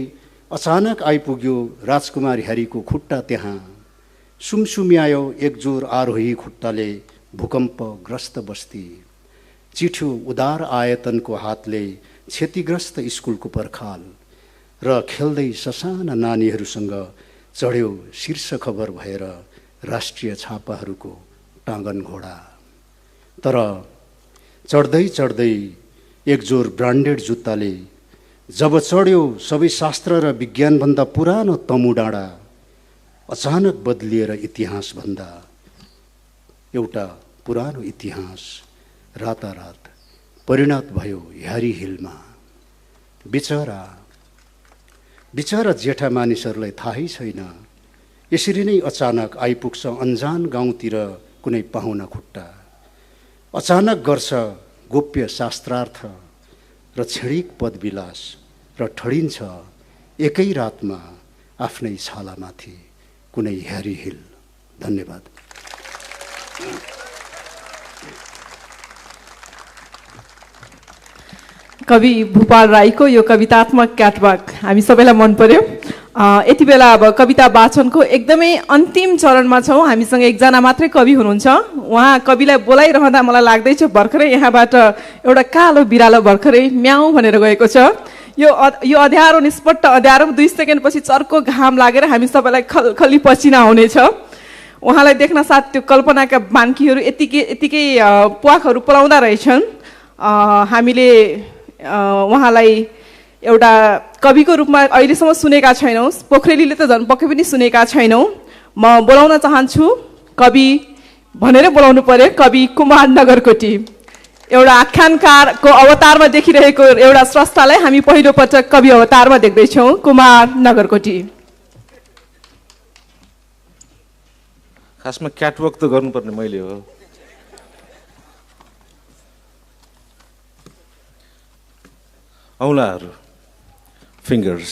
अचानक आइपुग्यो राजकुमार ह्यारीको खुट्टा त्यहाँ। सुमसुम्यायो एकजोर आरोही खुट्टाले भूकम्पग्रस्त बस्ती। चिठ्यो उदार आयतनको हातले क्षतिग्रस्त स्कुलको पर्खाल र खेल्दै ससाना नानीहरूसँग चढ्यो शीर्ष खबर भएर राष्ट्रिय छापाहरूको टाँगन घोडा। तर चढ्दै चढ्दै एकजोर ब्रान्डेड जुत्ताले जब चढ्यो सबै शास्त्र र विज्ञानभन्दा पुरानो तमु डाँडा, अचानक बदलिएर इतिहासभन्दा एउटा पुरानो इतिहास रातारात परिणत भयो ह्यारी हिलमा। बिचरा जेठा मानिसहरूलाई थाहै छैन यसरी नै अचानक आइपुग्छ अन्जान गाउँतिर कुनै पाहुना खुट्टा। अचानक गर्छ गोप्य शास्त्रार्थ र क्षणिक पदविलास र ठडिन्छ एकै रातमा आफ्नै छालामाथि कुनै ह्यारी हिल। धन्यवाद। कवि भूपाल राईको यो कवितात्मक क्याटवाक हामी सबैलाई मन पर्यो। यति बेला अब कविता वाचनको एकदमै अन्तिम चरणमा छौँ। हामीसँग एकजना मात्रै कवि हुनुहुन्छ। उहाँ कविलाई बोलाइरहँदा मलाई लाग्दैछ भर्खरै यहाँबाट एउटा कालो बिरालो भर्खरै म्याउ भनेर गएको छ। यो अँध्यारो निष्पट्ट अँध्यारो 2 सेकेन्डपछि चर्को घाम लागेर हामी सबैलाई खल्खली पसिना आउनेछ। उहाँलाई देख्न साथ त्यो कल्पनाका बान्कीहरू यतिकै प्वाखहरू पलाउँदा रहेछन्। हामीले उहाँलाई एउटा कविको रूपमा अहिलेसम्म सुनेका छैनौँ। पोखरेलीले त झन् पक्कै पनि सुनेका छैनौँ। म बोलाउन चाहन्छु, कवि भनेर बोलाउनु पर्यो, कवि कुमार नगरकोटी। एउटा आख्यानकारको अवतारमा देखिरहेको एउटा स्रष्टालाई हामी पहिलो पटक कवि अवतारमा देख्दैछौँ, कुमार नगरकोटी। खासमा क्याटवक त गर्नुपर्ने मैले हो। औँलाहरू, फिङ्गर्स।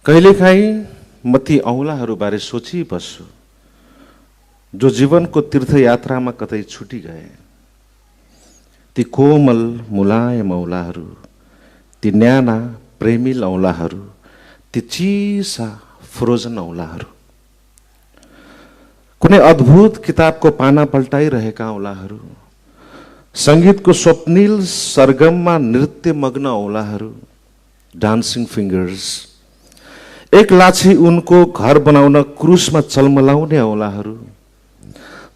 कहिलेकाहीँ म ती औँलाहरूबारे सोचिबस्छु जो जीवनको तीर्थयात्रामा कतै छुटी गए। ती कोमल मुलायम औँलाहरू, ती न्याना प्रेमिल औँलाहरू, ती चिसा फ्रोजन औँलाहरू, कुनै अद्भुत किताबको पाना पल्टाइरहेका औँलाहरू, सङ्गीतको स्वप्निल सरगममा नृत्य मग्न औँलाहरू, डान्सिङ फिङ्गर्स। एक लाछी उनको घर बनाउन क्रुसमा चलमलाउने औँलाहरू,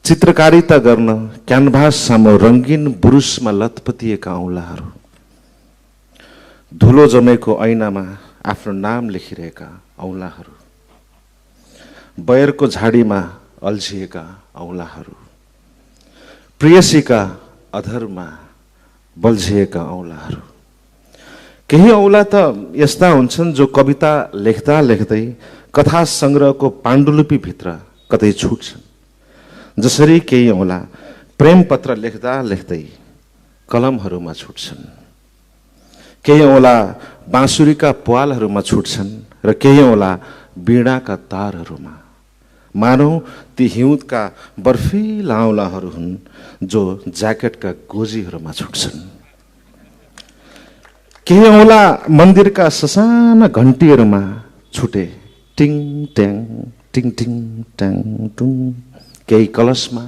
चित्रकारिता गर्न क्यानभास सामु रङ्गीन बुरुसमा लतपतिएका औँलाहरू, धुलो जमेको ऐनामा आफ्नो नाम लेखिरहेका औँलाहरू, बयरको झाडीमा अल्झिएका औँलाहरू, प्रेयसीका अधरमा बल्झिएका औँलाहरू। केही औँला त यस्ता हुन्छन् जो कविता लेख्दा लेख्दै कथा सङ्ग्रहको पाण्डुलिपिभित्र कतै छुट्छन्। जसरी केही औँला प्रेम पत्र लेख्दा लेख्दै कलमहरूमा छुट्छन्, केही औँला बाँसुरीका प्वालहरूमा छुट्छन् र केही औँला वीणाका तारहरूमा। मानौ ती हिउँदका बर्फिला औँलाहरू हुन् जो ज्याकेटका गोजीहरूमा छुट्छन्। केही औँला मन्दिरका ससाना घन्टीहरूमा छुटे, टिङ ट्याङ टिङ टिङ ट्याङ टुङ। केही कलशमा,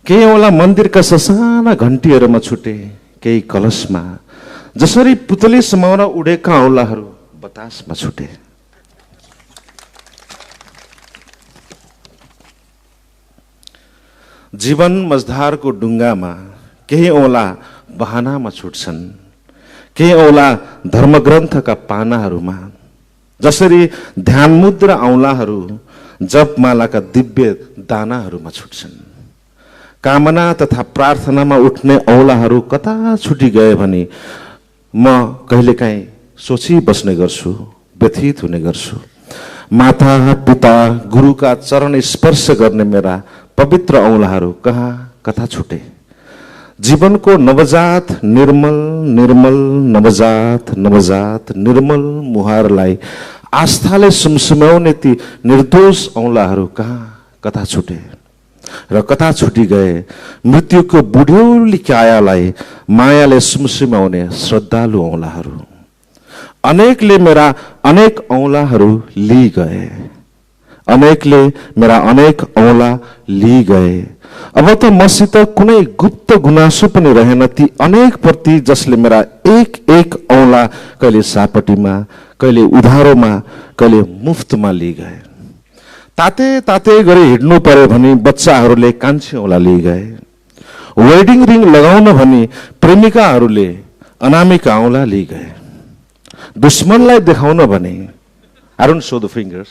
केही औँला मन्दिरका ससाना घन्टीहरूमा छुटे, केही कलशमा। जसरी पुतली समाउन उडेका औँलाहरू बतासमा छुटे। जीवन मझधारको डुङ्गामा केही औँला बहानामा छुट्छन्, केही औँला धर्मग्रन्थका पानाहरूमा। जसरी ध्यान मुद्रा औँलाहरू जपमालाका दिव्य दानाहरूमा छुट्छन्। कामना तथा प्रार्थनामा उठ्ने औँलाहरू कता छुटी गए भने म कहिलेकाहीँ सोची बस्ने गर्छु, व्यथित हुने गर्छु। माता पिता गुरुका चरण स्पर्श गर्ने मेरा पवित्र औँलाहरू कहाँ कता छुटे। जीवनको नवजात निर्मल निर्मल नवजात नवजात निर्मल मुहारलाई आस्थाले सुमसुम्याउने ती निर्दोष औँलाहरू कहाँ कता छुटे र कता छुटी गए मृत्युको बुढ्यौली कायालाई मायाले सुमसुम्याउने श्रद्धालु औँलाहरू। अनेकले मेरा अनेक औँलाहरू लिई गए, अनेकले मेरा अनेक औँला लिई गए। अब त मसित कुनै गुप्त गुनासो पनि रहेन ती अनेक प्रति जसले मेरा एक एक औँला कहिले सापटीमा, कहिले उधारोमा, कहिले मुफ्तमा लिई गए। ताते ताते गरी हिँड्नु पर्यो भने बच्चाहरूले कान्छी औँला लिई गए। वेडिङ रिङ लगाउन भनी प्रेमिकाहरूले अनामिका औँला लिई गए। दुश्मनलाई देखाउन भने I don't show the fingers,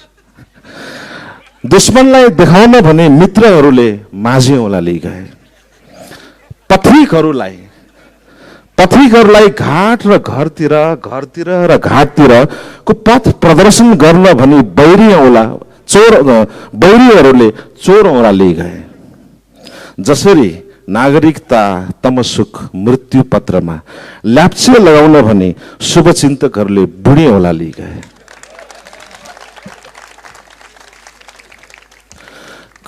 दुश्मनलाई देखाउन भने मित्रहरूले माझी औँला लिई गए। पथिकहरूलाई घाट र घरतिर र घाटतिरको पथ प्रदर्शन गर्न भनी बैरीहरूले चोर औँला लिई गए। जसरी नागरिकता तमसुक मृत्यु पत्रमा ल्याप्चे लगाउन भने शुभचिन्तकहरूले बुढी औँला लिई गए।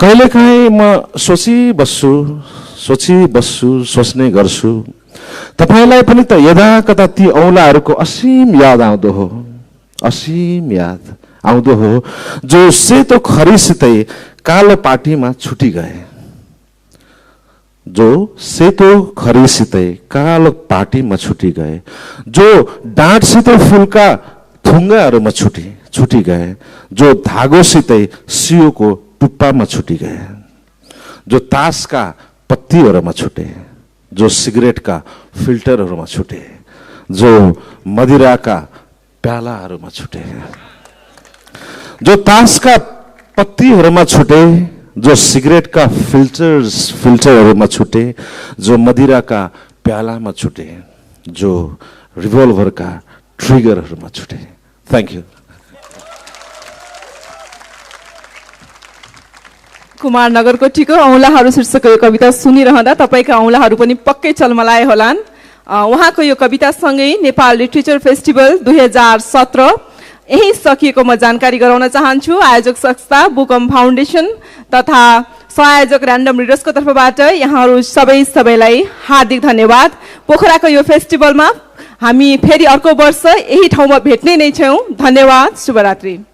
कहिलेकाहीँ म सोच्ने गर्छु तपाईँलाई पनि त यदा कता ती औँलाहरूको असीम याद आउँदो हो जो सेतो खरीसितै कालो पाटीमा छुटी गए, जो डाँटसितै फुलका थुङ्गाहरूमा छुटी गए, जो धागोसितै सियोको टुप्पामा छुटी गए, जो तासका पत्तीहरूमा छुटे, जो सिगरेटका फिल्टरहरूमा छुटे, जो मदिराका प्यालाहरूमा छुटे, जो तासका पत्तीहरूमा छुटे, जो सिगरेटका फिल्टरहरूमा छुटे, जो मदिराका प्यालामा छुटे, जो रिभल्भरका ट्रिगरहरूमा छुटे। Thank you. कुमार नगरकोटीको औँलाहरू शीर्षकको यो कविता सुनिरहँदा तपाईँका औँलाहरू पनि पक्कै चलमलाए होलान्। उहाँको यो कवितासँगै नेपाल लिटरेचर फेस्टिभल 2017 यही सकिएको म जानकारी गराउन चाहन्छु। आयोजक संस्था बुकम फाउन्डेसन तथा संयोजक ऱ्यान्डम रिडर्सको तर्फबाट यहाँहरू सबैलाई हार्दिक धन्यवाद। पोखराको यो फेस्टिभलमा हामी फेरि अर्को वर्ष यही ठाउँमा भेट्ने नै छौँ। धन्यवाद। शुभरात्रि।